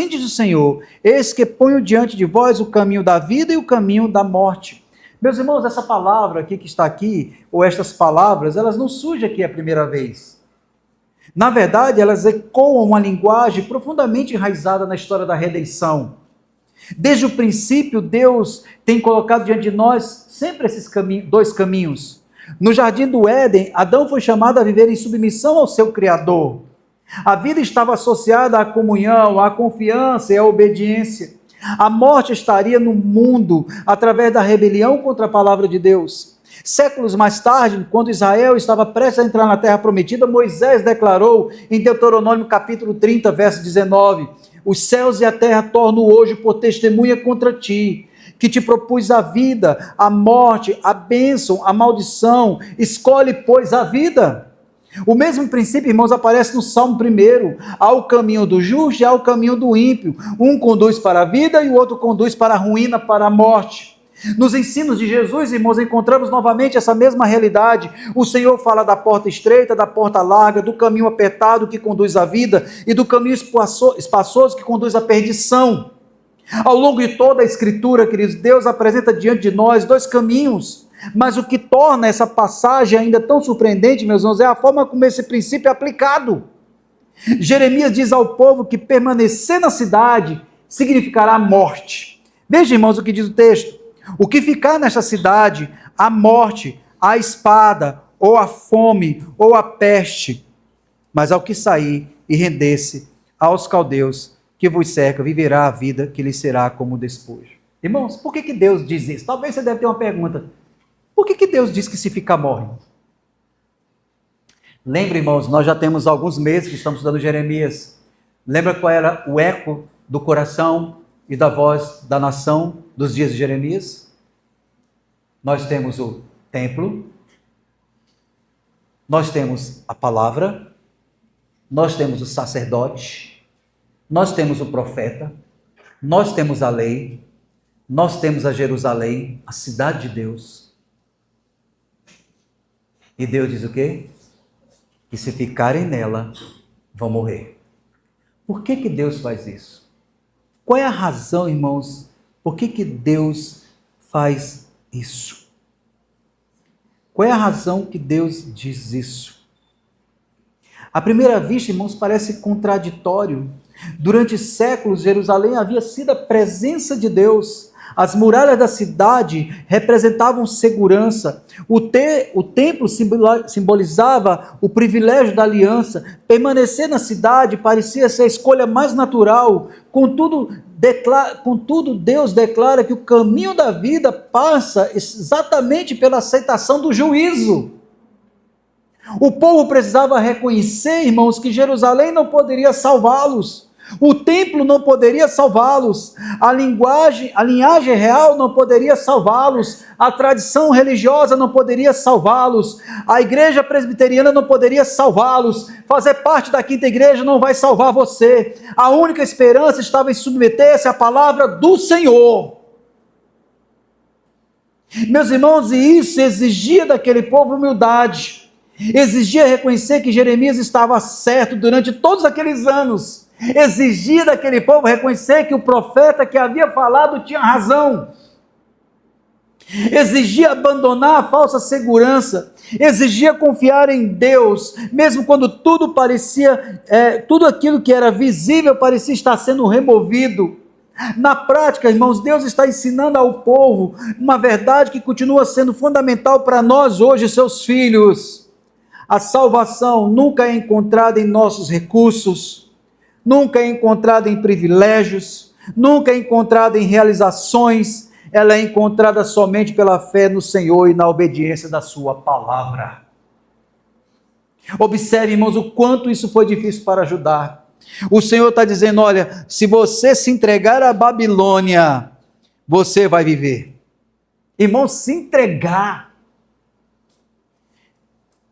S1: diz o Senhor, eis que ponho diante de vós o caminho da vida e o caminho da morte. Meus irmãos, essa palavra aqui que está aqui, ou estas palavras, elas não surgem aqui a primeira vez. Na verdade, elas ecoam uma linguagem profundamente enraizada na história da redenção. Desde o princípio, Deus tem colocado diante de nós sempre esses dois caminhos. No jardim do Éden, Adão foi chamado a viver em submissão ao seu Criador. A vida estava associada à comunhão, à confiança e à obediência. A morte estaria no mundo através da rebelião contra a palavra de Deus. Séculos mais tarde, quando Israel estava prestes a entrar na terra prometida, Moisés declarou em Deuteronômio capítulo 30, verso 19: os céus e a terra torno hoje por testemunha contra ti, que te propus a vida, a morte, a bênção, a maldição. Escolhe, pois, a vida. O mesmo princípio, irmãos, aparece no Salmo 1. Há o caminho do justo e há o caminho do ímpio. Um conduz para a vida e o outro conduz para a ruína, para a morte. Nos ensinos de Jesus, irmãos, encontramos novamente essa mesma realidade. O Senhor fala da porta estreita, da porta larga, do caminho apertado que conduz à vida e do caminho espaçoso que conduz à perdição. Ao longo de toda a Escritura, queridos, Deus apresenta diante de nós dois caminhos, mas o que torna essa passagem ainda tão surpreendente, meus irmãos, é a forma como esse princípio é aplicado. Jeremias diz ao povo que permanecer na cidade significará morte. Veja, irmãos, o que diz o texto. O que ficar nesta cidade, a morte, a espada, ou a fome, ou a peste, mas ao que sair e render-se aos caldeus que vos cercam, viverá a vida que lhe será como despojo. Irmãos, por que Deus diz isso? Talvez você deve ter uma pergunta. Por que Deus diz que se ficar morre? Lembra, irmãos, nós já temos alguns meses que estamos estudando Jeremias. Lembra qual era o eco do coração e da voz da nação dos dias de Jeremias? Nós temos o templo, nós temos a palavra, nós temos o sacerdote, nós temos o profeta, nós temos a lei, nós temos a Jerusalém, a cidade de Deus. E Deus diz o quê? Que se ficarem nela, vão morrer. Por que Deus faz isso? Qual é a razão, irmãos, por que Deus faz isso? Qual é a razão que Deus diz isso? À primeira vista, irmãos, parece contraditório. Durante séculos, Jerusalém havia sido a presença de Deus. As muralhas da cidade representavam segurança. O templo simbolizava o privilégio da aliança. Permanecer na cidade parecia ser a escolha mais natural. Contudo, Deus declara que o caminho da vida passa exatamente pela aceitação do juízo. O povo precisava reconhecer, irmãos, que Jerusalém não poderia salvá-los. O templo não poderia salvá-los, a linhagem real não poderia salvá-los, a tradição religiosa não poderia salvá-los, a igreja presbiteriana não poderia salvá-los, fazer parte da quinta igreja não vai salvar você. A única esperança estava em submeter-se à palavra do Senhor. Meus irmãos, e isso exigia daquele povo humildade, exigia reconhecer que Jeremias estava certo durante todos aqueles anos. Exigia daquele povo reconhecer que o profeta que havia falado tinha razão. Exigia abandonar a falsa segurança. Exigia confiar em Deus, mesmo quando tudo tudo aquilo que era visível parecia estar sendo removido. Na prática, irmãos, Deus está ensinando ao povo uma verdade que continua sendo fundamental para nós hoje, seus filhos. A salvação nunca é encontrada em nossos recursos, nunca é encontrada em privilégios, nunca é encontrada em realizações, ela é encontrada somente pela fé no Senhor e na obediência da sua palavra. Observe, irmãos, o quanto isso foi difícil para Judá. O Senhor está dizendo, olha, se você se entregar à Babilônia, você vai viver. Irmãos, se entregar.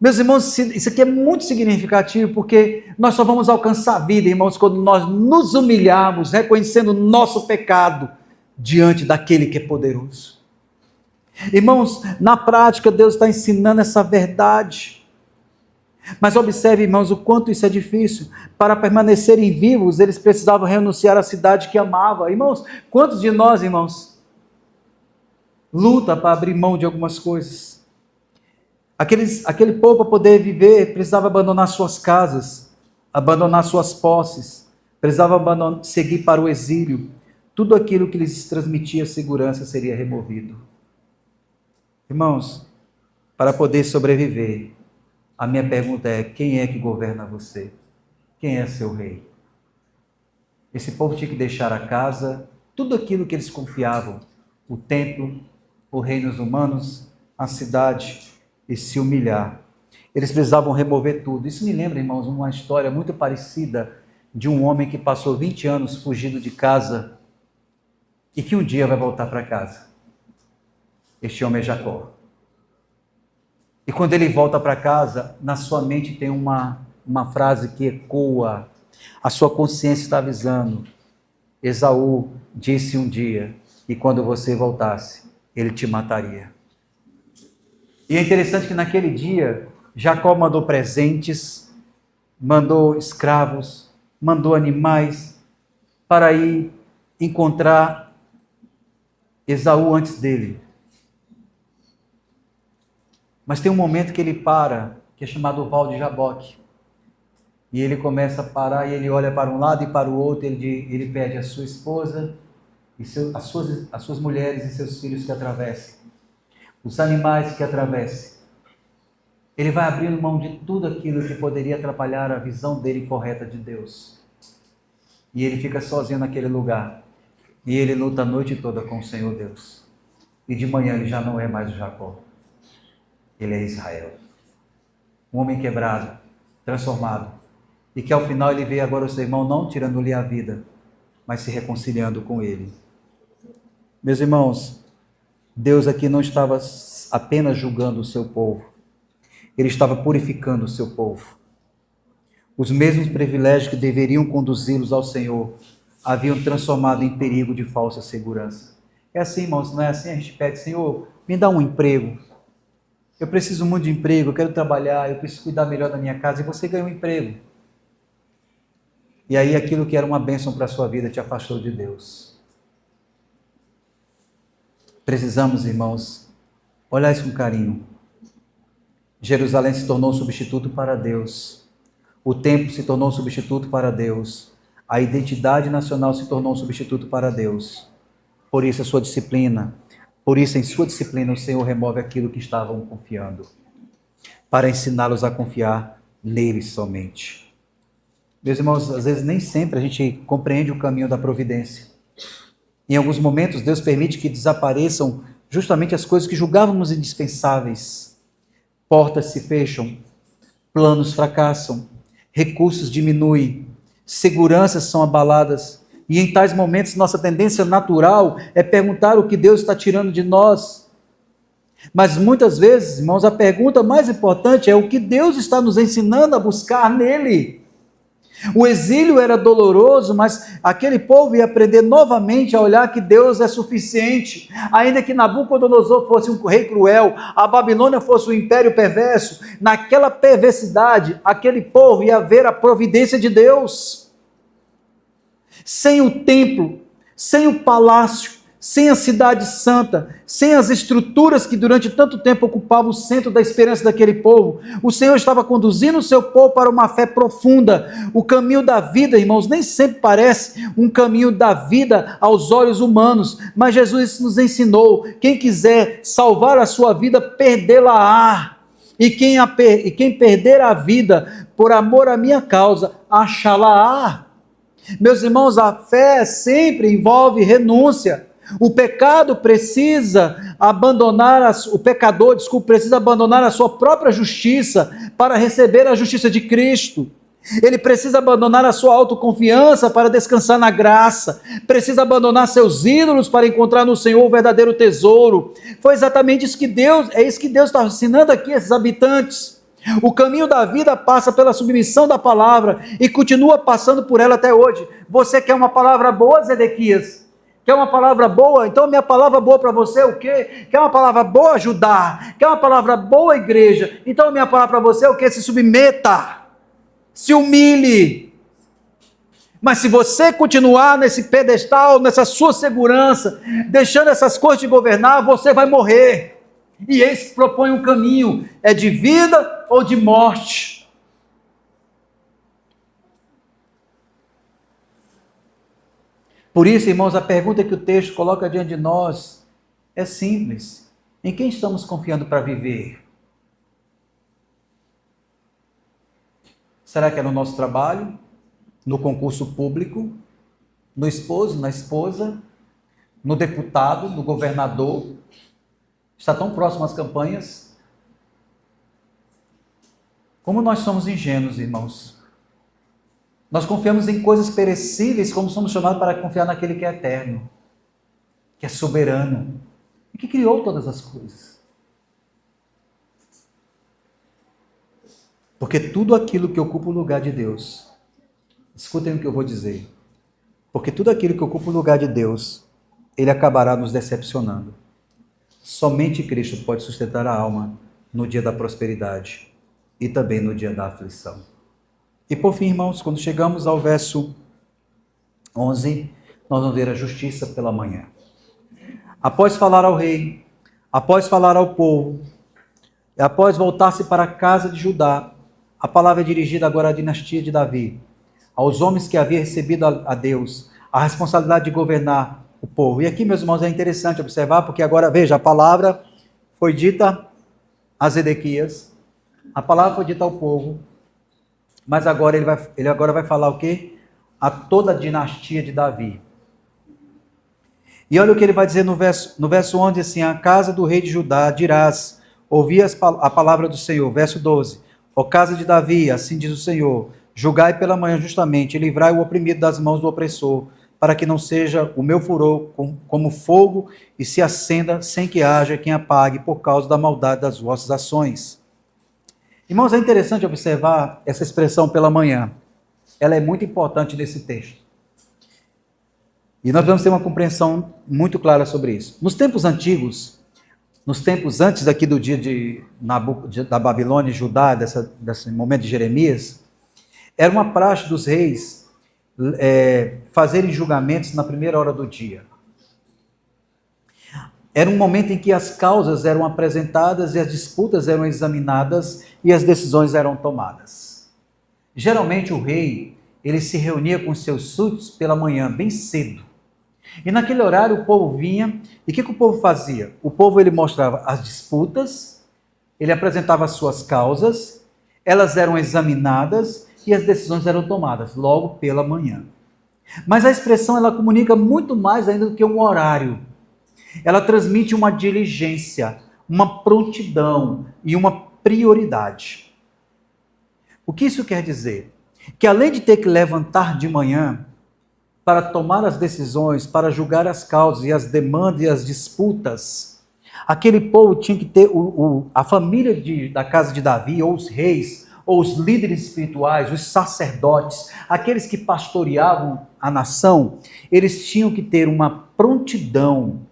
S1: Meus irmãos, isso aqui é muito significativo, porque nós só vamos alcançar a vida, irmãos, quando nós nos humilharmos, reconhecendo o nosso pecado diante daquele que é poderoso. Irmãos, na prática, Deus está ensinando essa verdade. Mas observe, irmãos, o quanto isso é difícil. Para permanecerem vivos, eles precisavam renunciar à cidade que amava. Irmãos, quantos de nós, irmãos, luta para abrir mão de algumas coisas? Aquele povo, para poder viver, precisava abandonar suas casas, abandonar suas posses, precisava seguir para o exílio. Tudo aquilo que lhes transmitia segurança seria removido. Irmãos, para poder sobreviver, a minha pergunta é, quem é que governa você? Quem é seu rei? Esse povo tinha que deixar a casa, tudo aquilo que eles confiavam, o templo, os reinos humanos, a cidade, e se humilhar. Eles precisavam remover tudo. Isso me lembra, irmãos, uma história muito parecida de um homem que passou 20 anos fugido de casa e que um dia vai voltar para casa. Este homem é Jacó. E quando ele volta para casa, na sua mente tem uma frase que ecoa, a sua consciência está avisando. Esaú disse um dia que quando você voltasse, ele te mataria. E é interessante que naquele dia, Jacó mandou presentes, mandou escravos, mandou animais para ir encontrar Esaú antes dele. Mas tem um momento que ele para, que é chamado o Val de Jaboque. E ele começa a parar e ele olha para um lado e para o outro, ele pede a sua esposa, e as suas mulheres e seus filhos que atravessem, os animais que atravessem. Ele vai abrindo mão de tudo aquilo que poderia atrapalhar a visão dele correta de Deus. E ele fica sozinho naquele lugar. E ele luta a noite toda com o Senhor Deus. E de manhã ele já não é mais o Jacó. Ele é Israel. Um homem quebrado, transformado. E que ao final ele vê agora o seu irmão não tirando-lhe a vida, mas se reconciliando com ele. Meus irmãos, Deus aqui não estava apenas julgando o seu povo. Ele estava purificando o seu povo. Os mesmos privilégios que deveriam conduzi-los ao Senhor haviam transformado em perigo de falsa segurança. É assim, irmãos, não é assim? A gente pede, Senhor, me dá um emprego. Eu preciso muito de emprego, eu quero trabalhar, eu preciso cuidar melhor da minha casa. E você ganha um emprego. E aí aquilo que era uma bênção para a sua vida te afastou de Deus. Precisamos, irmãos, olhar isso com carinho. Jerusalém se tornou um substituto para Deus. O templo se tornou um substituto para Deus. A identidade nacional se tornou um substituto para Deus. Por isso a sua disciplina, por isso em sua disciplina o Senhor remove aquilo que estavam confiando, para ensiná-los a confiar nele somente. Meus irmãos, às vezes nem sempre a gente compreende o caminho da providência. Em alguns momentos Deus permite que desapareçam justamente as coisas que julgávamos indispensáveis. Portas se fecham, planos fracassam, recursos diminuem, seguranças são abaladas, e em tais momentos nossa tendência natural é perguntar o que Deus está tirando de nós. Mas muitas vezes, irmãos, a pergunta mais importante é o que Deus está nos ensinando a buscar nele. O exílio era doloroso, mas aquele povo ia aprender novamente a olhar que Deus é suficiente. Ainda que Nabucodonosor fosse um rei cruel, a Babilônia fosse um império perverso, naquela perversidade, aquele povo ia ver a providência de Deus. Sem o templo, sem o palácio, sem a cidade santa, sem as estruturas que durante tanto tempo ocupavam o centro da esperança daquele povo, o Senhor estava conduzindo o seu povo para uma fé profunda. O caminho da vida, irmãos, nem sempre parece um caminho da vida aos olhos humanos, mas Jesus nos ensinou, quem quiser salvar a sua vida, perdê-la-á. E quem perder a vida por amor à minha causa, achá-la-á. Meus irmãos, a fé sempre envolve renúncia. O pecador precisa abandonar a sua própria justiça para receber a justiça de Cristo. Ele precisa abandonar a sua autoconfiança para descansar na graça. Precisa abandonar seus ídolos para encontrar no Senhor o verdadeiro tesouro. Foi exatamente isso que Deus está ensinando aqui a esses habitantes. O caminho da vida passa pela submissão da palavra e continua passando por ela até hoje. Você quer uma palavra boa, Zedequias? Quer uma palavra boa? Então minha palavra boa para você é o quê? Quer uma palavra boa? Ajudar. Quer uma palavra boa, igreja? Então minha palavra para você é o quê? Se submeta. Se humilhe. Mas se você continuar nesse pedestal, nessa sua segurança, deixando essas coisas te governar, você vai morrer. E esse propõe um caminho, é de vida ou de morte. Por isso, irmãos, a pergunta que o texto coloca diante de nós é simples. Em quem estamos confiando para viver? Será que é no nosso trabalho? No concurso público? No esposo, na esposa? No deputado, no governador? Está tão próximo às campanhas? Como nós somos ingênuos, irmãos. Nós confiamos em coisas perecíveis, como somos chamados para confiar naquele que é eterno, que é soberano e que criou todas as coisas. Porque tudo aquilo que ocupa o lugar de Deus, escutem o que eu vou dizer, porque tudo aquilo que ocupa o lugar de Deus, ele acabará nos decepcionando. Somente Cristo pode sustentar a alma no dia da prosperidade e também no dia da aflição. E por fim, irmãos, quando chegamos ao verso 11, nós vamos ver a justiça pela manhã. Após falar ao rei, após falar ao povo, e após voltar-se para a casa de Judá, a palavra é dirigida agora à dinastia de Davi, aos homens que havia recebido a Deus a responsabilidade de governar o povo. E aqui, meus irmãos, é interessante observar, porque agora, veja, a palavra foi dita a Zedequias, a palavra foi dita ao povo, mas agora ele agora vai falar o quê? A toda a dinastia de Davi. E olha o que ele vai dizer no verso 11, assim: a casa do rei de Judá dirás, ouvi a palavra do Senhor. Verso 12, ó casa de Davi, assim diz o Senhor, julgai pela manhã justamente, e livrai o oprimido das mãos do opressor, para que não seja o meu furor como fogo e se acenda sem que haja quem apague por causa da maldade das vossas ações. Irmãos, é interessante observar essa expressão pela manhã. Ela é muito importante nesse texto. E nós vamos ter uma compreensão muito clara sobre isso. Nos tempos antigos, nos tempos antes aqui do dia da Babilônia e Judá, desse momento de Jeremias, era uma praxe dos reis fazerem julgamentos na primeira hora do dia. Era um momento em que as causas eram apresentadas e as disputas eram examinadas e as decisões eram tomadas. Geralmente o rei, ele se reunia com seus súditos pela manhã, bem cedo. E naquele horário o povo vinha, e o que o povo fazia? O povo ele mostrava as disputas, ele apresentava as suas causas, elas eram examinadas e as decisões eram tomadas logo pela manhã. Mas a expressão ela comunica muito mais ainda do que um horário. Ela transmite uma diligência, uma prontidão e uma prioridade. O que isso quer dizer? Que além de ter que levantar de manhã para tomar as decisões, para julgar as causas e as demandas e as disputas, aquele povo tinha que ter, a família da casa de Davi, ou os reis, ou os líderes espirituais, os sacerdotes, aqueles que pastoreavam a nação, eles tinham que ter uma prontidão,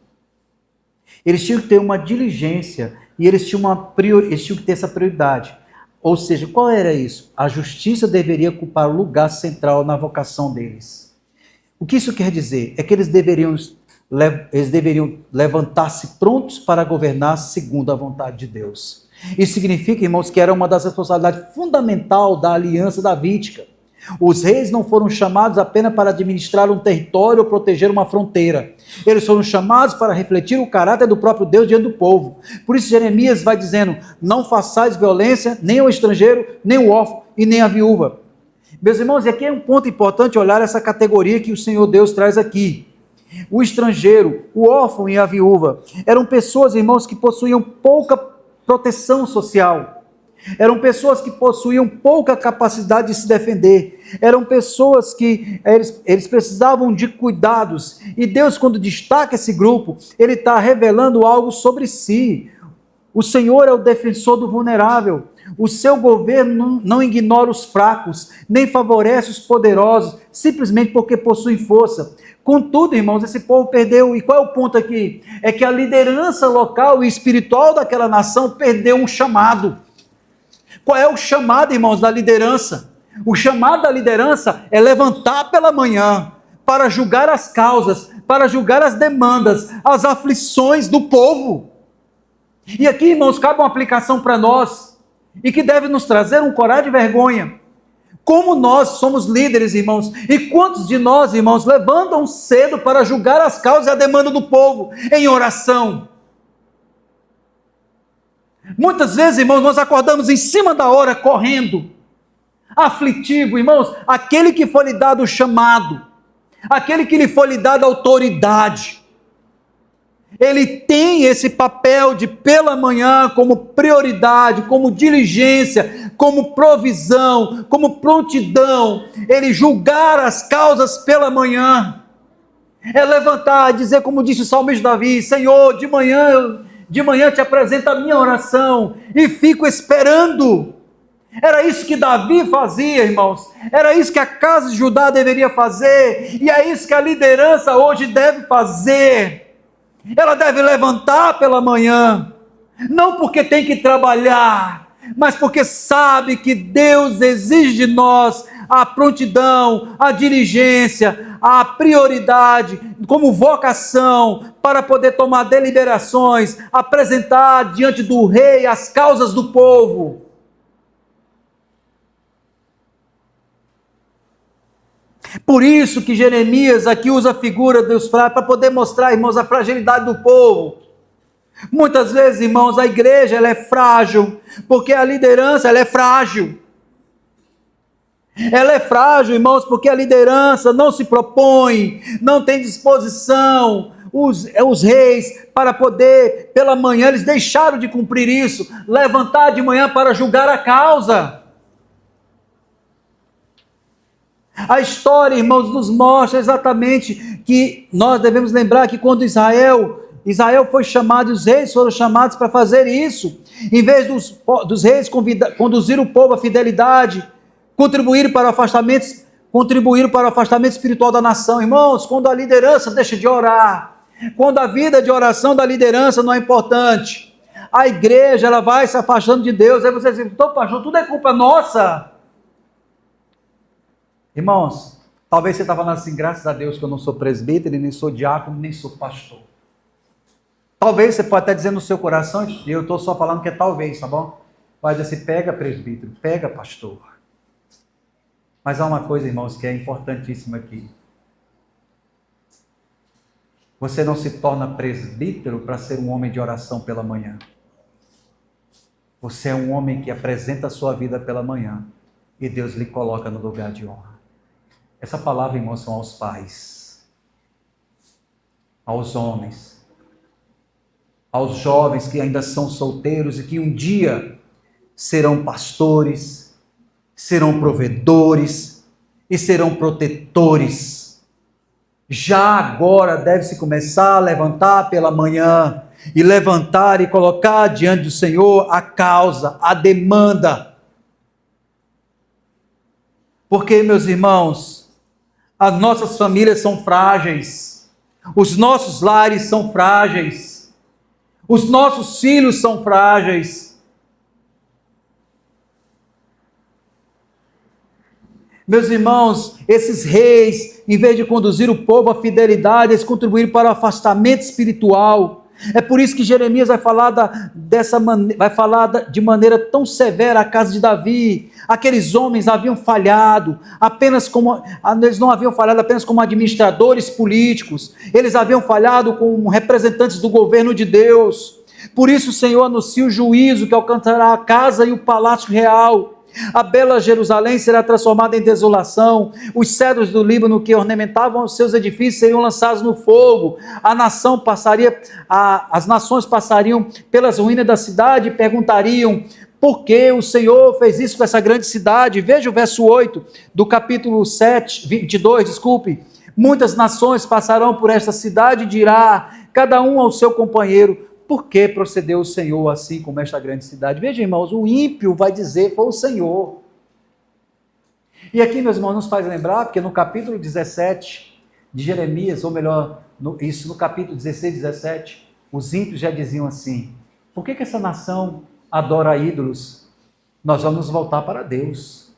S1: eles tinham que ter uma diligência, e eles tinham que ter essa prioridade. Ou seja, qual era isso? A justiça deveria ocupar o lugar central na vocação deles. O que isso quer dizer? É que eles deveriam levantar-se prontos para governar segundo a vontade de Deus. Isso significa, irmãos, que era uma das responsabilidades fundamentais da aliança davídica. Os reis não foram chamados apenas para administrar um território ou proteger uma fronteira. Eles foram chamados para refletir o caráter do próprio Deus diante do povo. Por isso Jeremias vai dizendo: não façais violência nem ao estrangeiro, nem ao órfão e nem à viúva. Meus irmãos, e aqui é um ponto importante olhar essa categoria que o Senhor Deus traz aqui. O estrangeiro, o órfão e a viúva eram pessoas, irmãos, que possuíam pouca proteção social. Eram pessoas que possuíam pouca capacidade de se defender. Eram pessoas que eles precisavam de cuidados. E Deus, quando destaca esse grupo, Ele está revelando algo sobre si. O Senhor é o defensor do vulnerável. O seu governo não ignora os fracos, nem favorece os poderosos, simplesmente porque possuem força. Contudo, irmãos, esse povo perdeu. E qual é o ponto aqui? É que a liderança local e espiritual daquela nação perdeu um chamado. Qual é o chamado, irmãos, da liderança? O chamado da liderança é levantar pela manhã para julgar as causas, para julgar as demandas, as aflições do povo. E aqui, irmãos, cabe uma aplicação para nós, e que deve nos trazer um coragem de vergonha. Como nós somos líderes, irmãos, e quantos de nós, irmãos, levantam cedo para julgar as causas e a demanda do povo em oração? Muitas vezes, irmãos, nós acordamos em cima da hora, correndo, aflitivo, irmãos. Aquele que foi lhe dado o chamado, aquele que lhe foi lhe dado a autoridade, ele tem esse papel de pela manhã como prioridade, como diligência, como provisão, como prontidão, ele julgar as causas pela manhã, é levantar, dizer como disse o salmista Davi: Senhor, de manhã te apresento a minha oração e fico esperando. Era isso que Davi fazia, irmãos. Era isso que a casa de Judá deveria fazer, e é isso que a liderança hoje deve fazer. Ela deve levantar pela manhã, não porque tem que trabalhar, mas porque sabe que Deus exige de nós a prontidão, a diligência, a prioridade, como vocação, para poder tomar deliberações, apresentar diante do rei as causas do povo. Por isso que Jeremias aqui usa a figura dos fracos para poder mostrar, irmãos, a fragilidade do povo. Muitas vezes, irmãos, a igreja ela é frágil, porque a liderança ela é frágil. Ela é frágil, irmãos, porque a liderança não se propõe, não tem disposição. Os reis, para poder, pela manhã, eles deixaram de cumprir isso, levantar de manhã para julgar a causa. A história, irmãos, nos mostra exatamente que nós devemos lembrar que quando Israel foi chamado, os reis foram chamados para fazer isso. Em vez dos reis conduzir o povo à fidelidade, contribuir para o afastamento espiritual da nação. Irmãos, quando a liderança deixa de orar, quando a vida de oração da liderança não é importante, a igreja ela vai se afastando de Deus. Aí você diz, então pastor, tudo é culpa nossa. Irmãos, talvez você está falando assim, graças a Deus que eu não sou presbítero, nem sou diácono, nem sou pastor. Talvez você pode até dizer no seu coração, e eu estou só falando que é talvez, tá bom? Vai dizer assim, pega presbítero, pega pastor. Mas há uma coisa, irmãos, que é importantíssima aqui. Você não se torna presbítero para ser um homem de oração pela manhã. Você é um homem que apresenta a sua vida pela manhã e Deus lhe coloca no lugar de honra. Essa palavra, irmãos, são aos pais, aos homens, aos jovens que ainda são solteiros e que um dia serão pastores, serão provedores e serão protetores. Já agora deve-se começar a levantar pela manhã e levantar e colocar diante do Senhor a causa, a demanda. Porque, meus irmãos, as nossas famílias são frágeis, os nossos lares são frágeis, os nossos filhos são frágeis. Meus irmãos, esses reis, em vez de conduzir o povo à fidelidade, eles contribuíram para o afastamento espiritual. É por isso que Jeremias vai falar de maneira tão severa a casa de Davi. Aqueles homens haviam falhado, eles não haviam falhado apenas como administradores políticos, eles haviam falhado como representantes do governo de Deus. Por isso o Senhor anuncia o juízo que alcançará a casa e o palácio real. A bela Jerusalém será transformada em desolação, os cedros do Líbano que ornamentavam os seus edifícios seriam lançados no fogo, as nações passariam pelas ruínas da cidade e perguntariam, por que o Senhor fez isso com essa grande cidade? Veja o verso 8 do capítulo 22, muitas nações passarão por esta cidade e dirá, cada um ao seu companheiro, por que procedeu o Senhor assim como esta grande cidade? Veja, irmãos, o ímpio vai dizer, foi o Senhor. E aqui, meus irmãos, nos faz lembrar, porque no capítulo 17 de Jeremias, ou melhor, no capítulo 16 e 17, os ímpios já diziam assim, por que essa nação adora ídolos? Nós vamos nos voltar para Deus.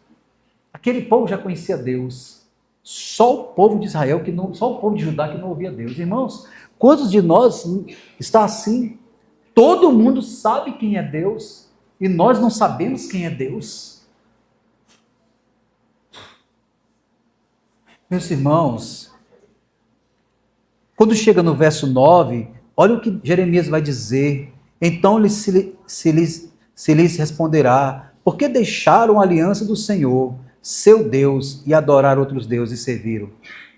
S1: Aquele povo já conhecia Deus. Só o povo de Israel, só o povo de Judá que não ouvia Deus. Irmãos, quantos de nós está assim? Todo mundo sabe quem é Deus e nós não sabemos quem é Deus. Meus irmãos, quando chega no verso 9, olha o que Jeremias vai dizer. Então se lhes responderá, por que deixaram a aliança do Senhor, seu Deus, e adorar outros deuses e serviram?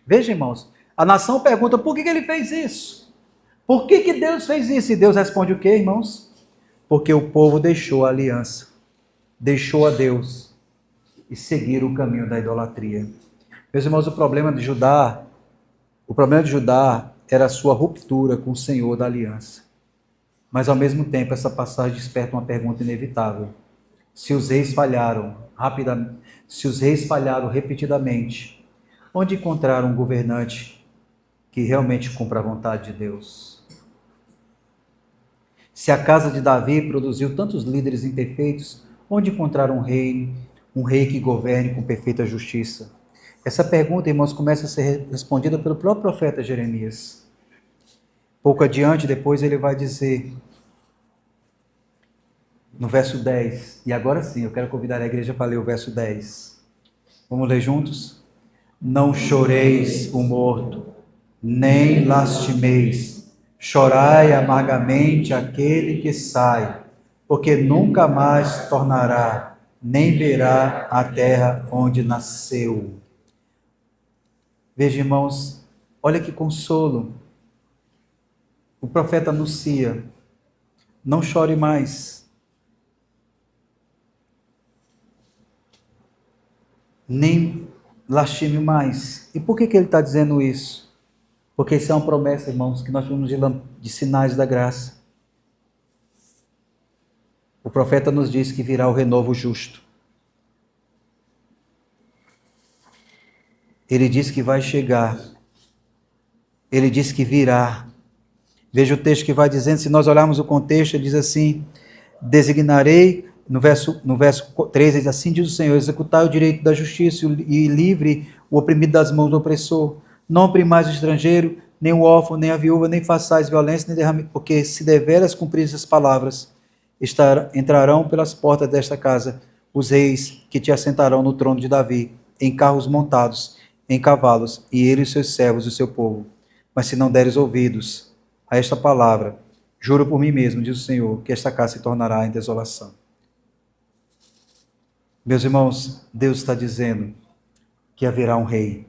S1: Veja, irmãos, a nação pergunta, por que ele fez isso? Por que Deus fez isso? E Deus responde o quê, irmãos? Porque o povo deixou a aliança, deixou a Deus e seguiram o caminho da idolatria. Meus irmãos, o problema de Judá era a sua ruptura com o Senhor da aliança. Mas ao mesmo tempo, essa passagem desperta uma pergunta inevitável. Se os reis falharam repetidamente, onde encontrar um governante que realmente cumpra a vontade de Deus? Se a casa de Davi produziu tantos líderes imperfeitos, onde encontrar um rei que governe com perfeita justiça? Essa pergunta, irmãos, começa a ser respondida pelo próprio profeta Jeremias. Pouco adiante, depois ele vai dizer, no verso 10, e agora sim, eu quero convidar a igreja para ler o verso 10. Vamos ler juntos? Não choreis o morto, nem lastimeis, chorai amargamente aquele que sai, porque nunca mais tornará, nem verá a terra onde nasceu. Veja, irmãos, olha que consolo. O profeta anuncia, não chore mais, nem lastime mais. E por que ele está dizendo isso? Porque isso é uma promessa, irmãos, que nós temos de sinais da graça. O profeta nos diz que virá o renovo justo. Ele diz que vai chegar. Ele diz que virá. Veja o texto que vai dizendo, se nós olharmos o contexto, ele diz assim, designarei, no verso 13, diz assim, diz o Senhor, executai o direito da justiça e livre o oprimido das mãos do opressor. Não oprimais o estrangeiro, nem o órfão, nem a viúva, nem façais violência, nem derrame, porque se deveras cumprir essas palavras, entrarão pelas portas desta casa os reis que te assentarão no trono de Davi, em carros montados, em cavalos, e ele e seus servos, o seu povo. Mas se não deres ouvidos a esta palavra, juro por mim mesmo, diz o Senhor, que esta casa se tornará em desolação. Meus irmãos, Deus está dizendo que haverá um rei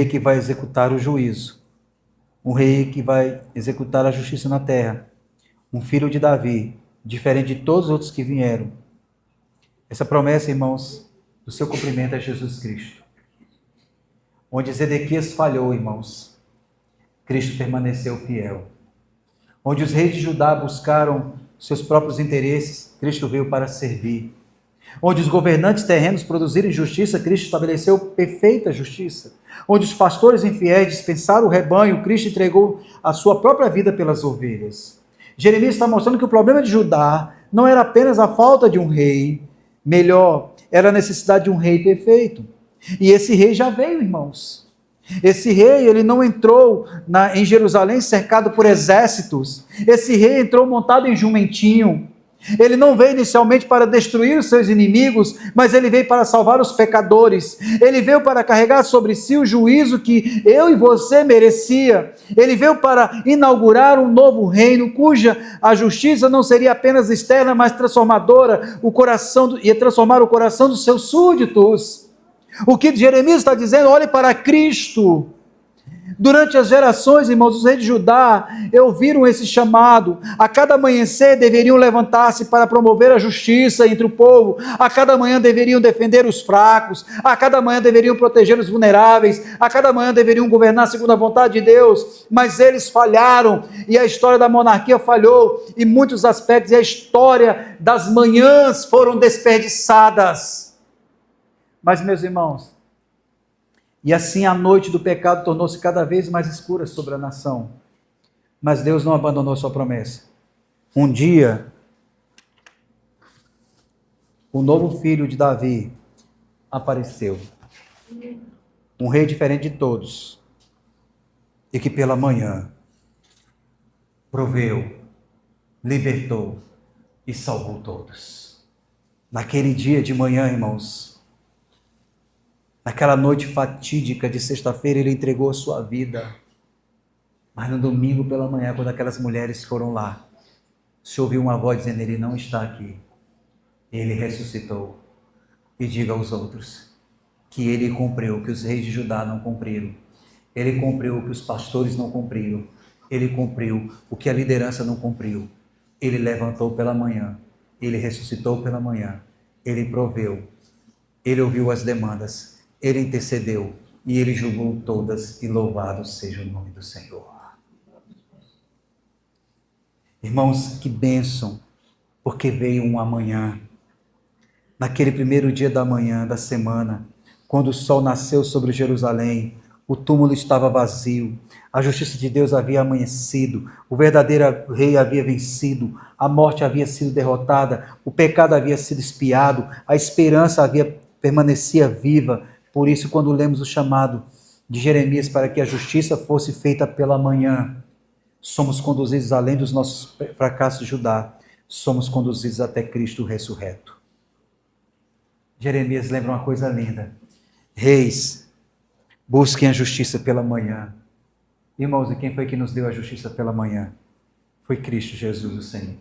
S1: que vai executar o juízo, um rei que vai executar a justiça na terra, um filho de Davi, diferente de todos os outros que vieram. Essa promessa, irmãos, do seu cumprimento é Jesus Cristo. Onde Zedequias falhou, irmãos, Cristo permaneceu fiel. Onde os reis de Judá buscaram seus próprios interesses, Cristo veio para servir. Onde os governantes terrenos produziram injustiça, Cristo estabeleceu perfeita justiça. Onde os pastores infiéis dispensaram o rebanho, Cristo entregou a sua própria vida pelas ovelhas. Jeremias está mostrando que o problema de Judá não era apenas a falta de um rei, melhor, era a necessidade de um rei perfeito. E esse rei já veio, irmãos. Esse rei, ele não entrou em Jerusalém cercado por exércitos. Esse rei entrou montado em jumentinho. Ele não veio inicialmente para destruir os seus inimigos, mas ele veio para salvar os pecadores. Ele veio para carregar sobre si o juízo que eu e você merecia. Ele veio para inaugurar um novo reino, cuja a justiça não seria apenas externa, mas transformadora, ia transformar o coração dos seus súditos. O que Jeremias está dizendo, olhe para Cristo. Durante as gerações, irmãos, os reis de Judá ouviram esse chamado. A cada amanhecer deveriam levantar-se para promover a justiça entre o povo. A cada manhã deveriam defender os fracos. A cada manhã deveriam proteger os vulneráveis. A cada manhã deveriam governar segundo a vontade de Deus. Mas eles falharam e a história da monarquia falhou em muitos aspectos. E a história das manhãs foram desperdiçadas. Mas, meus irmãos, e assim a noite do pecado tornou-se cada vez mais escura sobre a nação. Mas Deus não abandonou sua promessa. Um dia, o novo filho de Davi apareceu. Um rei diferente de todos. E que pela manhã proveu, libertou e salvou todos. Naquele dia de manhã, irmãos, naquela noite fatídica de sexta-feira, ele entregou a sua vida. Mas no domingo pela manhã, quando aquelas mulheres foram lá, se ouviu uma voz dizendo, ele não está aqui. Ele ressuscitou. E diga aos outros que ele cumpriu o que os reis de Judá não cumpriram. Ele cumpriu o que os pastores não cumpriram. Ele cumpriu o que a liderança não cumpriu. Ele levantou pela manhã. Ele ressuscitou pela manhã. Ele proveu. Ele ouviu as demandas. Ele intercedeu e ele julgou todas, e louvado seja o nome do Senhor. Irmãos, que bênção, porque veio um amanhã. Naquele primeiro dia da manhã da semana, quando o sol nasceu sobre Jerusalém, O túmulo estava vazio. A justiça de Deus havia amanhecido. O verdadeiro rei havia vencido. A morte havia sido derrotada. O pecado havia sido expiado. A esperança permanecia viva. Por isso, quando lemos o chamado de Jeremias para que a justiça fosse feita pela manhã, somos conduzidos além dos nossos fracassos de Judá. Somos conduzidos até Cristo ressurreto. Jeremias lembra uma coisa linda. Reis, busquem a justiça pela manhã. Irmãos, e quem foi que nos deu a justiça pela manhã? Foi Cristo Jesus, o Senhor.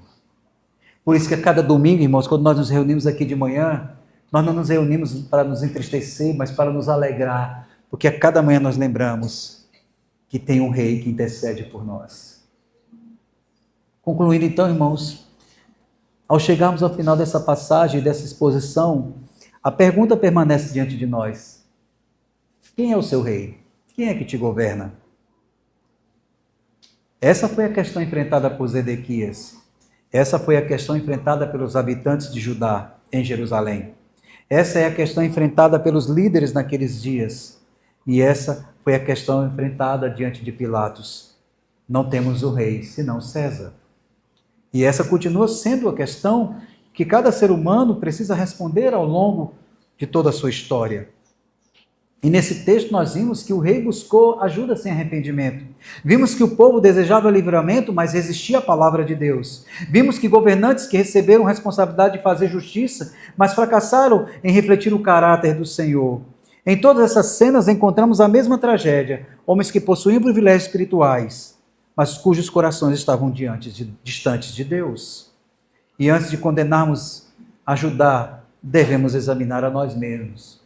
S1: Por isso que a cada domingo, irmãos, quando nós nos reunimos aqui de manhã, nós não nos reunimos para nos entristecer, mas para nos alegrar. Porque a cada manhã nós lembramos que tem um rei que intercede por nós. Concluindo então, irmãos, ao chegarmos ao final dessa passagem, dessa exposição, a pergunta permanece diante de nós. Quem é o seu rei? Quem é que te governa? Essa foi a questão enfrentada por Zedequias. Essa foi a questão enfrentada pelos habitantes de Judá, em Jerusalém. Essa é a questão enfrentada pelos líderes naqueles dias. E essa foi a questão enfrentada diante de Pilatos. Não temos o rei, senão César. E essa continua sendo a questão que cada ser humano precisa responder ao longo de toda a sua história. E nesse texto nós vimos que o rei buscou ajuda sem arrependimento. Vimos que o povo desejava livramento, mas resistia à palavra de Deus. Vimos que governantes que receberam responsabilidade de fazer justiça, mas fracassaram em refletir o caráter do Senhor. Em todas essas cenas encontramos a mesma tragédia. Homens que possuíam privilégios espirituais, mas cujos corações estavam distantes de Deus. E antes de condenarmos a Judá, devemos examinar a nós mesmos.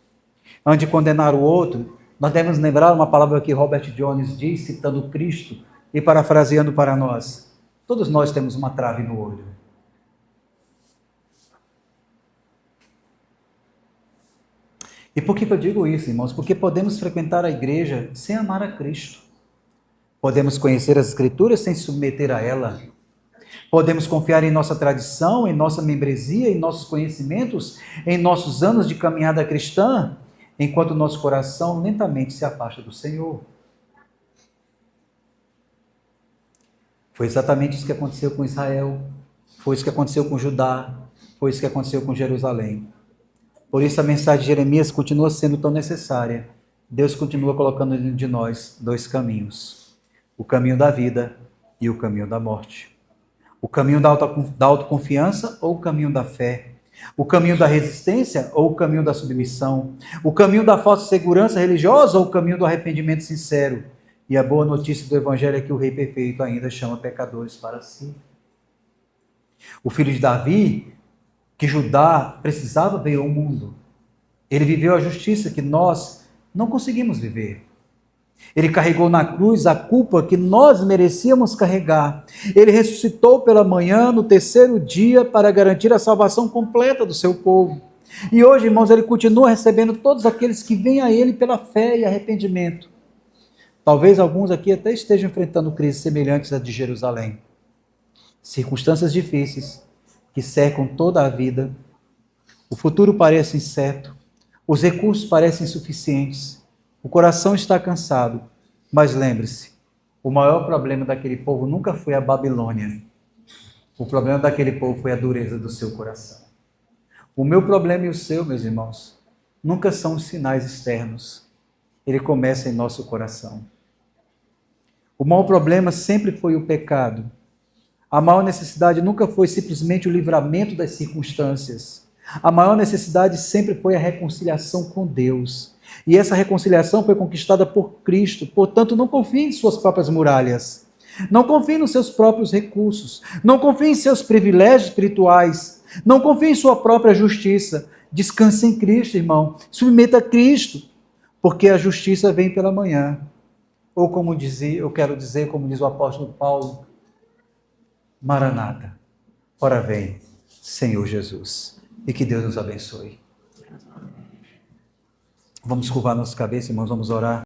S1: Antes de condenar o outro, nós devemos lembrar uma palavra que Robert Jones diz, citando Cristo e parafraseando para nós. Todos nós temos uma trave no olho. E por que eu digo isso, irmãos? Porque podemos frequentar a igreja sem amar a Cristo. Podemos conhecer as Escrituras sem se submeter a ela. Podemos confiar em nossa tradição, em nossa membresia, em nossos conhecimentos, em nossos anos de caminhada cristã, enquanto nosso coração lentamente se afasta do Senhor. Foi exatamente isso que aconteceu com Israel, foi isso que aconteceu com Judá, foi isso que aconteceu com Jerusalém. Por isso a mensagem de Jeremias continua sendo tão necessária. Deus continua colocando dentro de nós dois caminhos: o caminho da vida e o caminho da morte. O caminho da autoconfiança ou o caminho da fé. O caminho da resistência ou o caminho da submissão. O caminho da falsa segurança religiosa ou o caminho do arrependimento sincero. E a boa notícia do Evangelho é que o Rei Perfeito ainda chama pecadores para si. O filho de Davi, que Judá precisava, veio ao mundo. Ele viveu a justiça que nós não conseguimos viver. Ele carregou na cruz a culpa que nós merecíamos carregar. Ele ressuscitou pela manhã no terceiro dia para garantir a salvação completa do seu povo. E hoje, irmãos, ele continua recebendo todos aqueles que vêm a ele pela fé e arrependimento. Talvez alguns aqui até estejam enfrentando crises semelhantes à de Jerusalém. Circunstâncias difíceis que cercam toda a vida. O futuro parece incerto. Os recursos parecem insuficientes. O coração está cansado, mas lembre-se, o maior problema daquele povo nunca foi a Babilônia. O problema daquele povo foi a dureza do seu coração. O meu problema e o seu, meus irmãos, nunca são os sinais externos. Ele começa em nosso coração. O maior problema sempre foi o pecado. A maior necessidade nunca foi simplesmente o livramento das circunstâncias. A maior necessidade sempre foi a reconciliação com Deus. E essa reconciliação foi conquistada por Cristo. Portanto, não confie em suas próprias muralhas. Não confie nos seus próprios recursos. Não confie em seus privilégios espirituais. Não confie em sua própria justiça. Descanse em Cristo, irmão. Submeta a Cristo. Porque a justiça vem pela manhã. Ou como dizia, eu quero dizer, como diz o apóstolo Paulo, Maranata. Ora vem, Senhor Jesus. E que Deus nos abençoe. Vamos curvar nossa cabeça, irmãos, vamos orar.